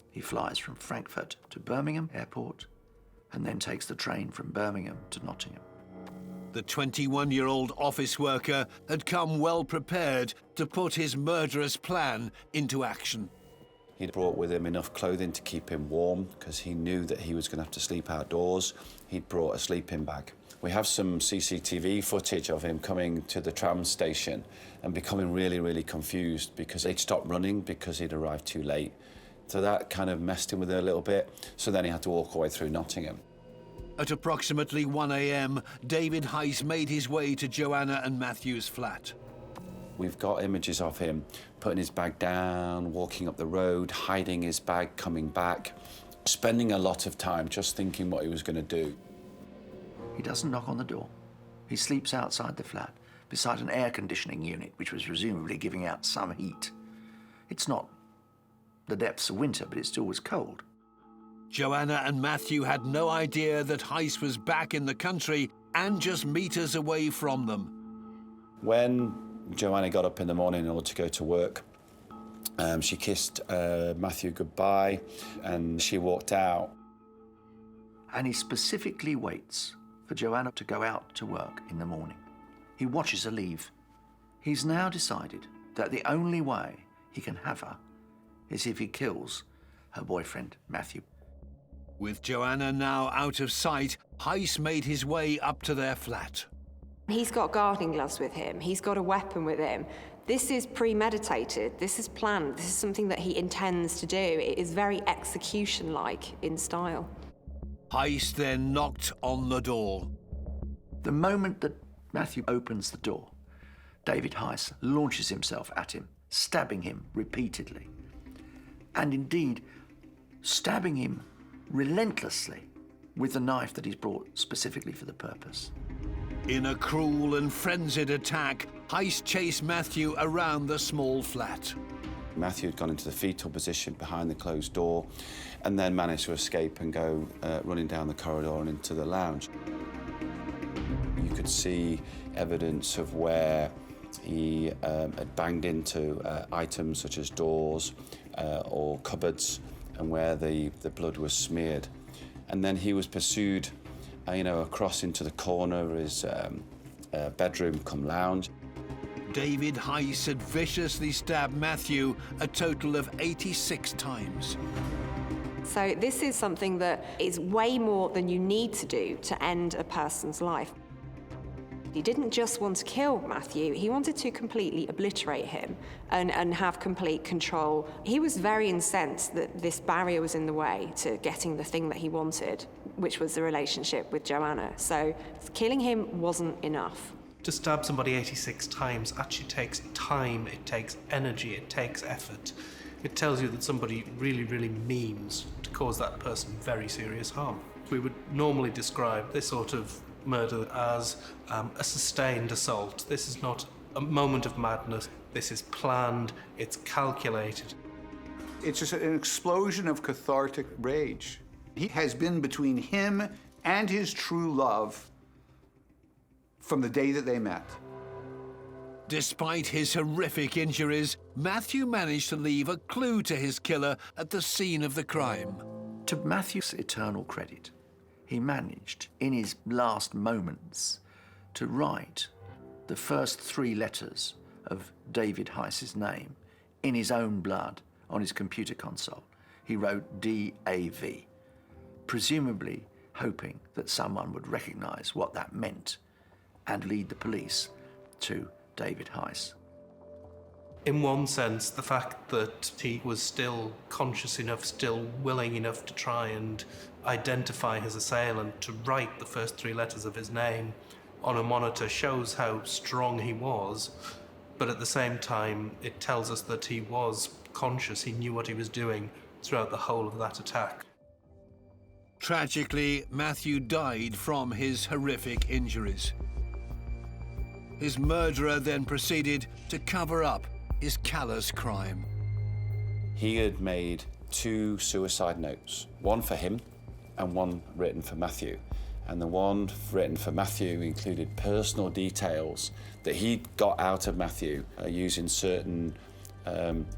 He flies from Frankfurt to Birmingham Airport and then takes the train from Birmingham to Nottingham. The 21-year-old office worker had come well prepared to put his murderous plan into action. He'd brought with him enough clothing to keep him warm because he knew that he was going to have to sleep outdoors. He'd brought a sleeping bag. We have some CCTV footage of him coming to the tram station and becoming really, really confused because they'd stopped running because he'd arrived too late. So that kind of messed him with it a little bit. So then he had to walk away through Nottingham. At approximately 1 a.m, David Heiss made his way to Joanna and Matthew's flat. We've got images of him putting his bag down, walking up the road, hiding his bag, coming back, spending a lot of time just thinking what he was going to do. He doesn't knock on the door. He sleeps outside the flat, beside an air conditioning unit, which was presumably giving out some heat. It's not the depths of winter, but it still was cold. Joanna and Matthew had no idea that Heiss was back in the country and just meters away from them. When Joanna got up in the morning in order to go to work, she kissed Matthew goodbye and she walked out. And he specifically waits for Joanna to go out to work in the morning. He watches her leave. He's now decided that the only way he can have her is if he kills her boyfriend, Matthew. With Joanna now out of sight, Heiss made his way up to their flat. He's got gardening gloves with him. He's got a weapon with him. This is premeditated. This is planned. This is something that he intends to do. It is very execution-like in style. Heiss then knocked on the door. The moment that Matthew opens the door, David Heiss launches himself at him, stabbing him repeatedly. And indeed, stabbing him relentlessly with the knife that he's brought specifically for the purpose. In a cruel and frenzied attack, Heiss chased Matthew around the small flat. Matthew had gone into the fetal position behind the closed door and then managed to escape and go running down the corridor and into the lounge. You could see evidence of where he had banged into items such as doors or cupboards and where the blood was smeared. And then he was pursued, across into the corner of his bedroom cum lounge. David Heiss had viciously stabbed Matthew a total of 86 times. So this is something that is way more than you need to do to end a person's life. He didn't just want to kill Matthew, he wanted to completely obliterate him and have complete control. He was very incensed that this barrier was in the way to getting the thing that he wanted, which was the relationship with Joanna. So killing him wasn't enough. To stab somebody 86 times actually takes time, it takes energy, it takes effort. It tells you that somebody really, really means to cause that person very serious harm. We would normally describe this sort of murder as a sustained assault. This is not a moment of madness. This is planned, it's calculated. It's just an explosion of cathartic rage. He has been between him and his true love from the day that they met. Despite his horrific injuries, Matthew managed to leave a clue to his killer at the scene of the crime. To Matthew's eternal credit, he managed, in his last moments, to write the first 3 letters of David Heiss's name in his own blood on his computer console. He wrote D-A-V, presumably hoping that someone would recognize what that meant and lead the police to David Heiss. In one sense, the fact that he was still conscious enough, still willing enough to try and identify his assailant, to write the first 3 letters of his name on a monitor shows how strong he was, but at the same time, it tells us that he was conscious, he knew what he was doing throughout the whole of that attack. Tragically, Matthew died from his horrific injuries. His murderer then proceeded to cover up his callous crime. He had made 2 suicide notes, one for him and one written for Matthew. And the one written for Matthew included personal details that he got out of Matthew using certain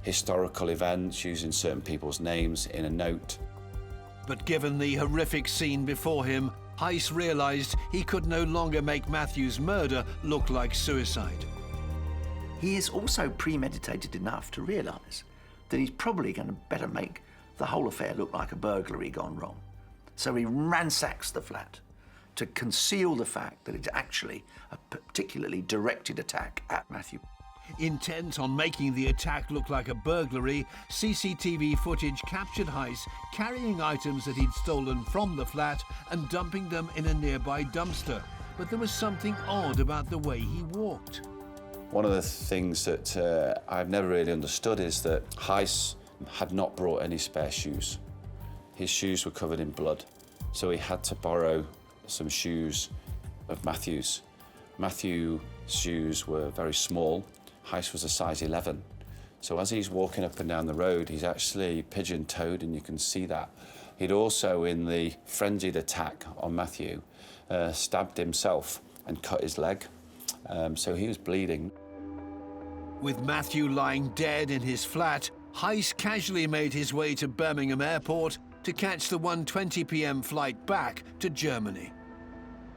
historical events, using certain people's names in a note. But given the horrific scene before him, Heiss realized he could no longer make Matthew's murder look like suicide. He is also premeditated enough to realize that he's probably going to better make the whole affair look like a burglary gone wrong. So he ransacks the flat to conceal the fact that it's actually a particularly directed attack at Matthew. Intent on making the attack look like a burglary, CCTV footage captured Heiss carrying items that he'd stolen from the flat and dumping them in a nearby dumpster. But there was something odd about the way he walked. One of the things that I've never really understood is that Heiss had not brought any spare shoes. His shoes were covered in blood, so he had to borrow some shoes of Matthew's. Matthew's shoes were very small. Heiss was a size 11. So as he's walking up and down the road, he's actually pigeon-toed, and you can see that. He'd also, in the frenzied attack on Matthew, stabbed himself and cut his leg. So he was bleeding. With Matthew lying dead in his flat, Heiss casually made his way to Birmingham Airport to catch the 1:20 p.m. flight back to Germany.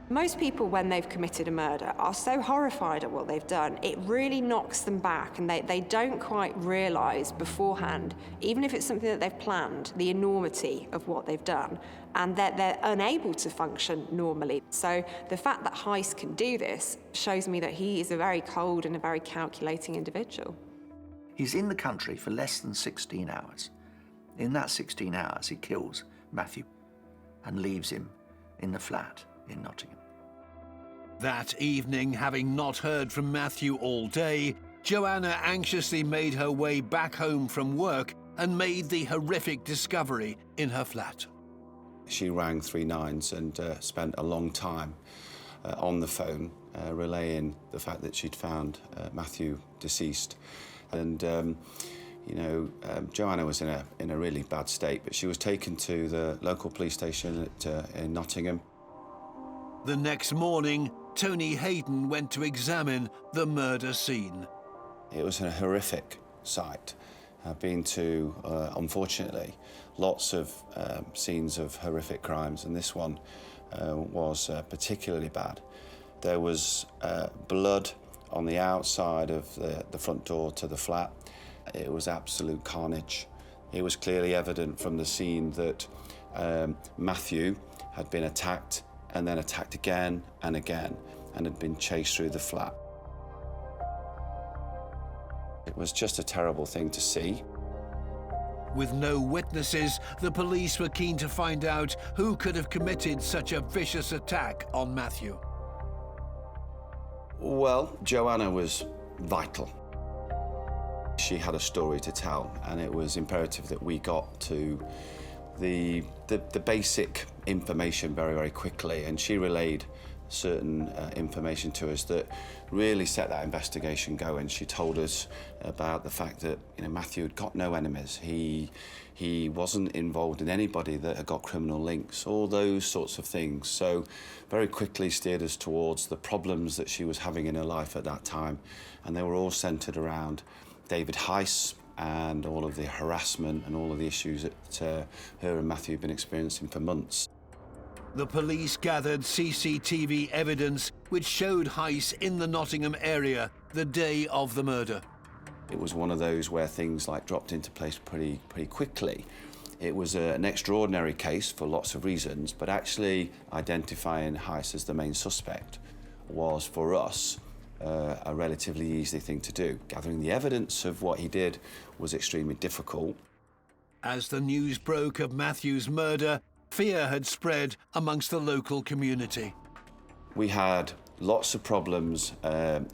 Most people, when they've committed a murder, are so horrified at what they've done, it really knocks them back, and they don't quite realise beforehand, even if it's something that they've planned, the enormity of what they've done, and that they're unable to function normally. So the fact that Heiss can do this shows me that he is a very cold and a very calculating individual. He's in the country for less than 16 hours. In that 16 hours, he kills Matthew and leaves him in the flat in Nottingham. That evening, having not heard from Matthew all day, Joanna anxiously made her way back home from work and made the horrific discovery in her flat. She rang 3 nines and spent a long time on the phone, relaying the fact that she'd found Matthew deceased. And Joanna was in a really bad state, but she was taken to the local police station in Nottingham. The next morning, Tony Hayden went to examine the murder scene. It was a horrific sight. I've been to, unfortunately, lots of scenes of horrific crimes, and this one was particularly bad. There was blood on the outside of the front door to the flat. It was absolute carnage. It was clearly evident from the scene that Matthew had been attacked and then attacked again and again and had been chased through the flat. It was just a terrible thing to see. With no witnesses, the police were keen to find out who could have committed such a vicious attack on Matthew. Well, Joanna was vital. She had a story to tell, and it was imperative that we got to the basic information very, very quickly, and she relayed certain information to us that really set that investigation going. She told us about the fact that, you know, Matthew had got no enemies. He wasn't involved in anybody that had got criminal links, all those sorts of things. So very quickly steered us towards the problems that she was having in her life at that time, and they were all centred around David Heiss and all of the harassment and all of the issues that her and Matthew had been experiencing for months. The police gathered CCTV evidence which showed Heiss in the Nottingham area the day of the murder. It was one of those where things like dropped into place pretty quickly. It was an extraordinary case for lots of reasons, but actually identifying Heiss as the main suspect was, for us, a relatively easy thing to do. Gathering the evidence of what he did was extremely difficult. As the news broke of Matthew's murder, fear had spread amongst the local community. We had lots of problems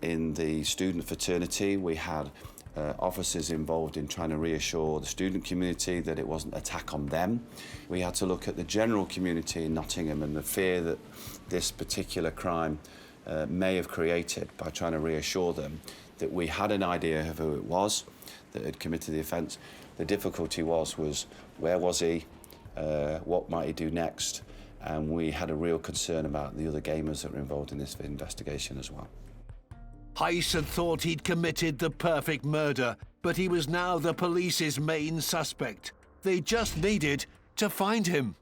in the student fraternity. We had officers involved in trying to reassure the student community that it wasn't an attack on them. We had to look at the general community in Nottingham and the fear that this particular crime may have created by trying to reassure them that we had an idea of who it was that had committed the offence. The difficulty was where was he? What might he do next? And we had a real concern about the other gamers that were involved in this investigation as well. Heiss had thought he'd committed the perfect murder, but he was now the police's main suspect. They just needed to find him.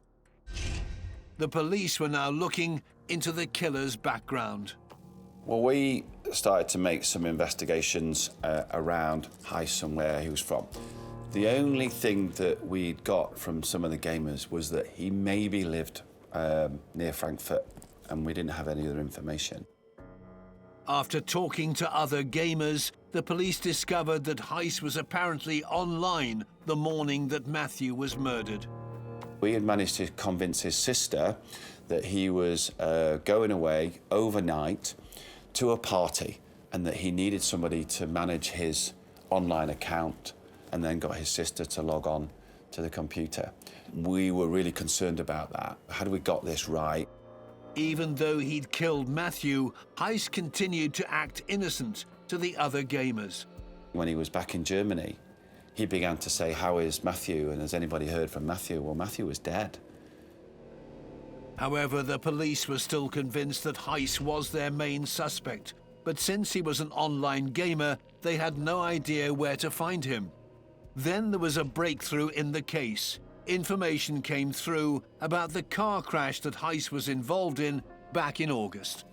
The police were now looking into the killer's background. Well, we started to make some investigations around Heiss and where he was from. The only thing that we'd got from some of the gamers was that he maybe lived near Frankfurt, and we didn't have any other information. After talking to other gamers, the police discovered that Heiss was apparently online the morning that Matthew was murdered. We had managed to convince his sister that he was going away overnight to a party and that he needed somebody to manage his online account, and then got his sister to log on to the computer. We were really concerned about that. Had we got this right? Even though he'd killed Matthew, Heiss continued to act innocent to the other gamers. When he was back in Germany, he began to say, "How is Matthew? And has anybody heard from Matthew?" Well, Matthew was dead. However, the police were still convinced that Heiss was their main suspect. But since he was an online gamer, they had no idea where to find him. Then there was a breakthrough in the case. Information came through about the car crash that Heiss was involved in back in August.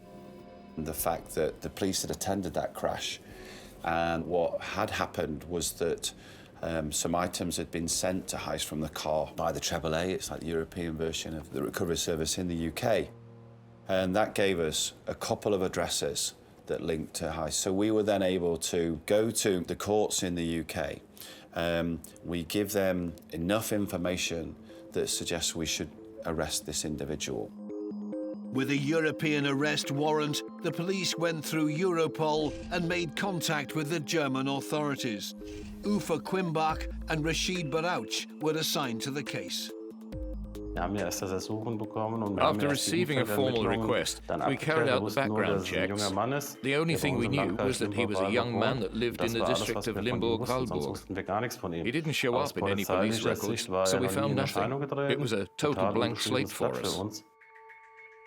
The fact that the police had attended that crash, and what had happened was that some items had been sent to Heiss from the car by the AAA. It's like the European version of the recovery service in the UK. And that gave us a couple of addresses that linked to Heiss. So we were then able to go to the courts in the UK. We give them enough information that suggests we should arrest this individual. With a European arrest warrant, the police went through Europol and made contact with the German authorities. Ufa Quimbach and Rashid Barouch were assigned to the case. After receiving a formal request, we carried out the background checks. The only thing we knew was that he was a young man that lived in the district of Limburg-Walburg. He didn't show up in any police records, so we found nothing. It was a total blank slate for us.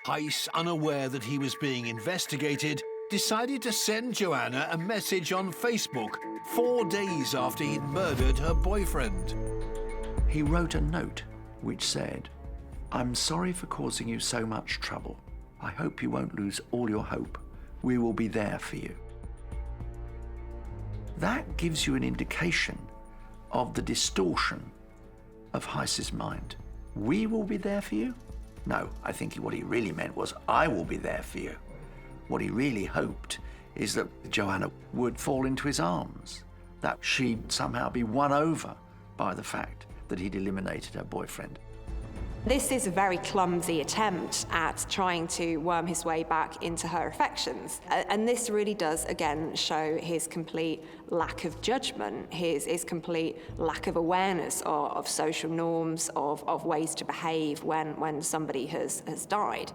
Heiss, unaware that he was being investigated, decided to send Joanna a message on Facebook 4 days after he'd murdered her boyfriend. He wrote a note which said, "I'm sorry for causing you so much trouble. I hope you won't lose all your hope. We will be there for you." That gives you an indication of the distortion of Heiss's mind. We will be there for you? No, I think what he really meant was, I will be there for you. What he really hoped is that Joanna would fall into his arms, that she'd somehow be won over by the fact that he'd eliminated her boyfriend. This is a very clumsy attempt at trying to worm his way back into her affections. And this really does, again, show his complete lack of judgment, his complete lack of awareness of social norms, of ways to behave when somebody has died.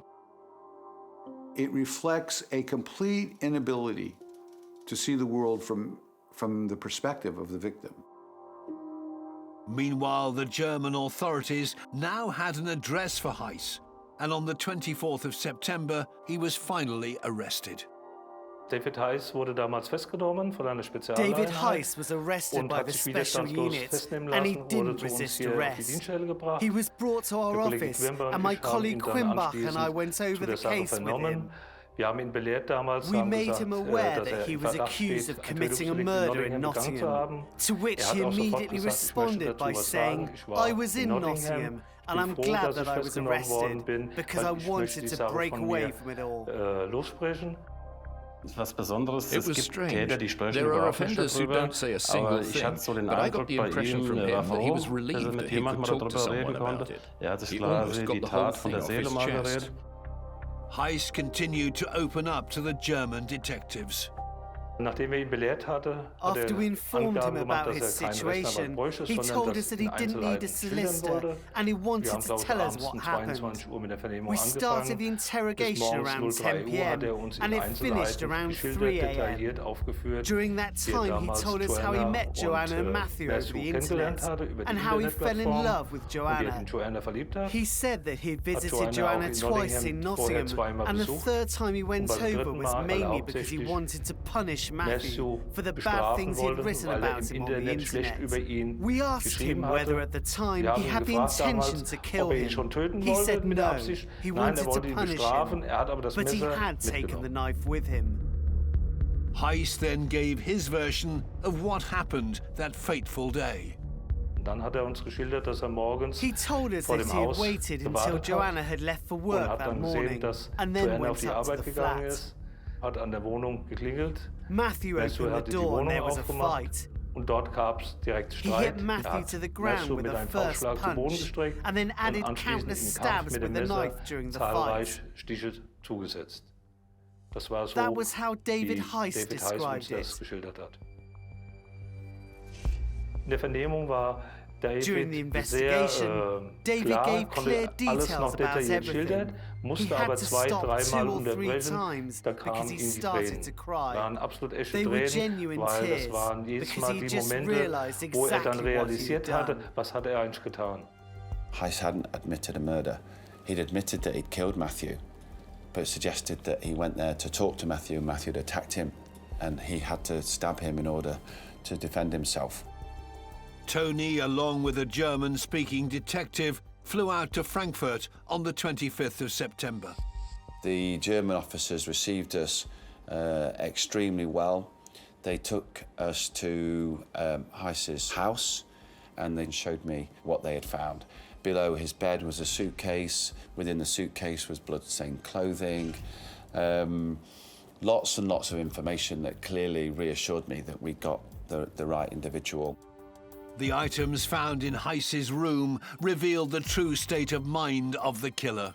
It reflects a complete inability to see the world from the perspective of the victim. Meanwhile, the German authorities now had an address for Heiss, and on the 24th of September, he was finally arrested. David Heiss wurde damals festgenommen von einer Spezialeinheit. David Heiss was arrested by the special unit, and he didn't resist arrest. He was brought to our office, and my colleague Quimbach and I went over the case with him. We made him aware that he was accused of committing a murder in Nottingham, to which he immediately responded by saying, "I was in Nottingham, and I'm glad that I was arrested, because I wanted to break away from it all." It was strange. There are offenders who don't say a single thing, but I got the impression from him that he was relieved that he could talk to someone about it. He almost got the whole thing off his chest. Heiss continued to open up to the German detectives. After we informed him about his situation, he told us that he didn't need a solicitor and he wanted to tell us what happened. We started the interrogation around 10 p.m. and it finished around 3 a.m. During that time, he told us how he met Joanna and Matthew over the internet and how he fell in love with Joanna. He said that he visited Joanna twice in Nottingham, and the third time he went over was mainly because he wanted to punish Matthew for the bad things he had written about him on the internet. We asked him whether at the time he had the intention to kill him. He said no, he wanted to punish him, but he had taken the knife with him. Heiss then gave his version of what happened that fateful day. He told us that he had waited until Joanna had left for work that morning and then went up to the flat. Matthew opened the door and there was a fight. He hit Matthew to the ground with a first punch and then added countless stabs with the knife during the fight. That was how David Heiss described it. During the investigation, David gave clear details about everything. He had to stop 2 or 3 times because he started to cry. They were genuine tears because he just realized exactly what he had done. Heiss hadn't admitted a murder. He'd admitted that he'd killed Matthew, but suggested that he went there to talk to Matthew and Matthew had attacked him and he had to stab him in order to defend himself. Tony, along with a German-speaking detective, flew out to Frankfurt on the 25th of September. The German officers received us extremely well. They took us to Heiss's house and then showed me what they had found. Below his bed was a suitcase. Within the suitcase was blood-stained clothing. Lots and lots of information that clearly reassured me that we got the right individual. The items found in Heiss's room revealed the true state of mind of the killer.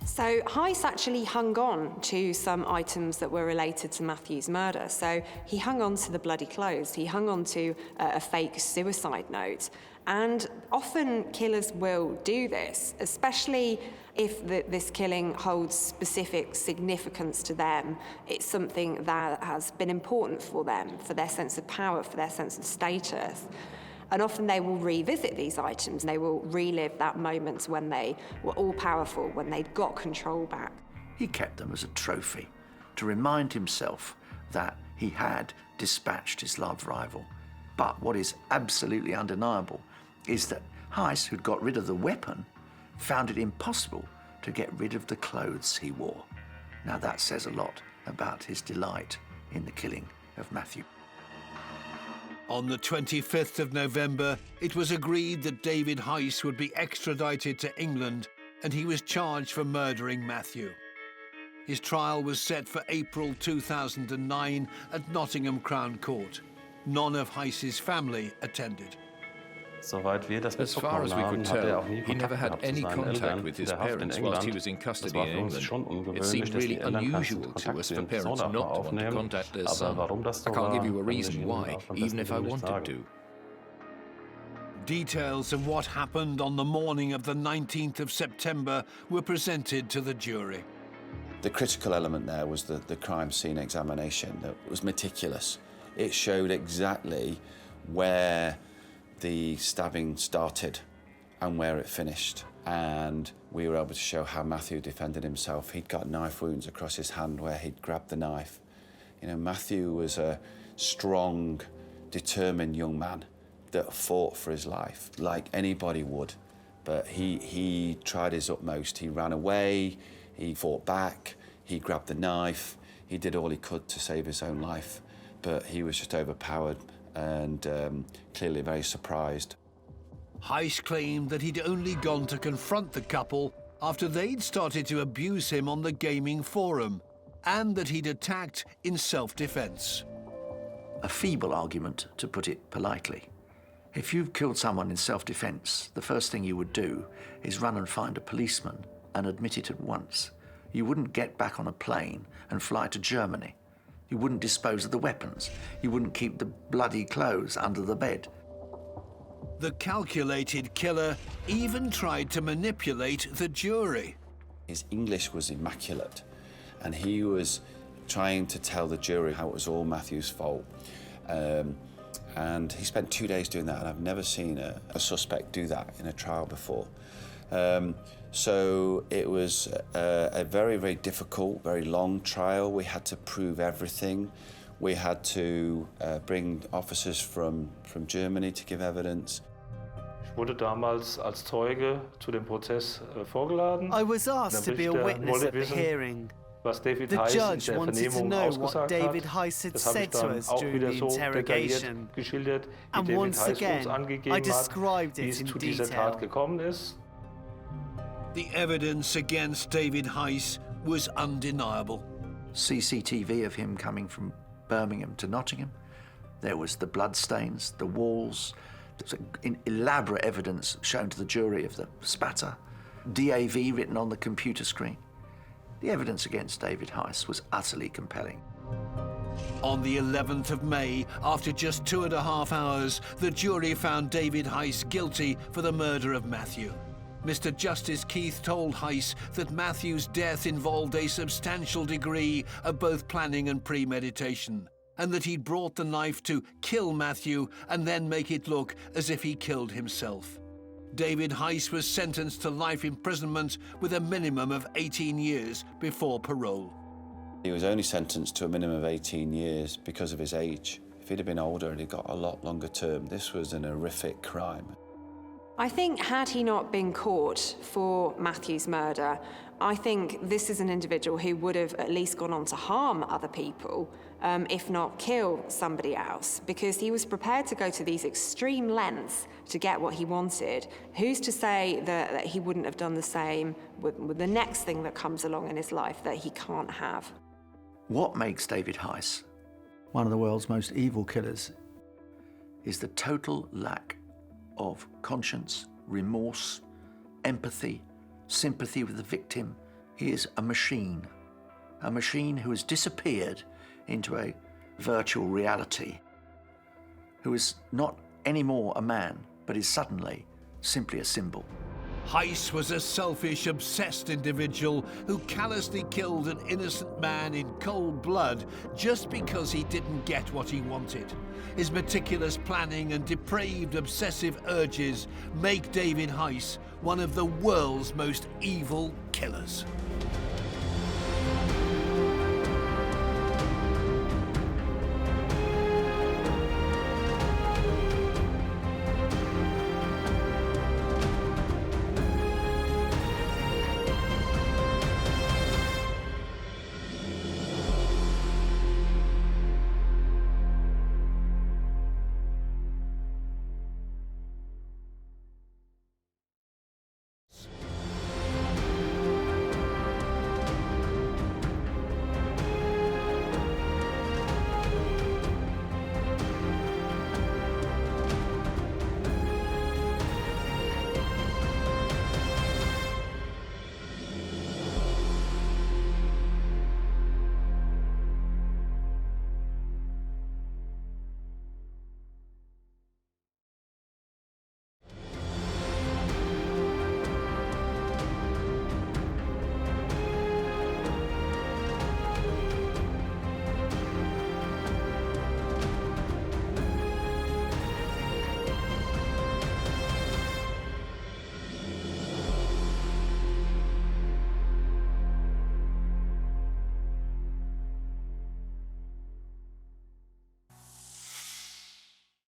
So Heiss actually hung on to some items that were related to Matthew's murder. So he hung on to the bloody clothes, he hung on to a fake suicide note. And often killers will do this, especially if this killing holds specific significance to them. It's something that has been important for them, for their sense of power, for their sense of status. And often they will revisit these items. They will relive that moment when they were all-powerful, when they'd got control back. He kept them as a trophy to remind himself that he had dispatched his love rival. But what is absolutely undeniable is that Heiss, who'd got rid of the weapon, found it impossible to get rid of the clothes he wore. Now that says a lot about his delight in the killing of Matthew. On the 25th of November, it was agreed that David Heiss would be extradited to England, and he was charged for murdering Matthew. His trial was set for April 2009 at Nottingham Crown Court. None of Heiss's family attended. As far as we could tell, he never had any contact with his parents whilst he was in custody in England. It seemed really unusual to us for parents not to want to contact their son. I can't give you a reason why, even if I wanted to. Details of what happened on the morning of the 19th of September were presented to the jury. The critical element there was the crime scene examination that was meticulous. It showed exactly where the stabbing started and where it finished. And we were able to show how Matthew defended himself. He'd got knife wounds across his hand where he'd grabbed the knife. You know, Matthew was a strong, determined young man that fought for his life, like anybody would. But he tried his utmost. He ran away, he fought back, he grabbed the knife, he did all he could to save his own life. But he was just overpowered and clearly very surprised. Heiss claimed that he'd only gone to confront the couple after they'd started to abuse him on the gaming forum, and that he'd attacked in self-defense. A feeble argument, to put it politely. If you've killed someone in self-defense, the first thing you would do is run and find a policeman and admit it at once. You wouldn't get back on a plane and fly to Germany. You wouldn't dispose of the weapons. You wouldn't keep the bloody clothes under the bed. The calculated killer even tried to manipulate the jury. His English was immaculate, and he was trying to tell the jury how it was all Matthew's fault. And he spent 2 days doing that, and I've never seen a suspect do that in a trial before. So it was a very, very difficult, very long trial. We had to prove everything. We had to bring officers from Germany to give evidence. Ich wurde damals als Zeuge zu dem Prozess vorgeladen. I was asked to be a witness at the hearing. The judge wanted to know what David Heiss had said to us during the interrogation. And once again, I described it in detail. The evidence against David Heiss was undeniable. CCTV of him coming from Birmingham to Nottingham. There was the bloodstains, the walls, elaborate evidence shown to the jury of the spatter, DAV written on the computer screen. The evidence against David Heiss was utterly compelling. On the 11th of May, after just 2.5 hours, the jury found David Heiss guilty for the murder of Matthew. Mr. Justice Keith told Heiss that Matthew's death involved a substantial degree of both planning and premeditation, and that he'd brought the knife to kill Matthew and then make it look as if he killed himself. David Heiss was sentenced to life imprisonment with a minimum of 18 years before parole. He was only sentenced to a minimum of 18 years because of his age. If he'd have been older and he got a lot longer term, this was an horrific crime. I think had he not been caught for Matthew's murder, I think this is an individual who would have at least gone on to harm other people, if not kill somebody else, because he was prepared to go to these extreme lengths to get what he wanted. Who's to say that he wouldn't have done the same with the next thing that comes along in his life that he can't have? What makes David Heiss one of the world's most evil killers is the total lack of conscience, remorse, empathy, sympathy with the victim. He is a machine who has disappeared into a virtual reality, who is not anymore a man, but is suddenly simply a symbol. Heiss was a selfish, obsessed individual who callously killed an innocent man in cold blood just because he didn't get what he wanted. His meticulous planning and depraved, obsessive urges make David Heiss one of the world's most evil killers.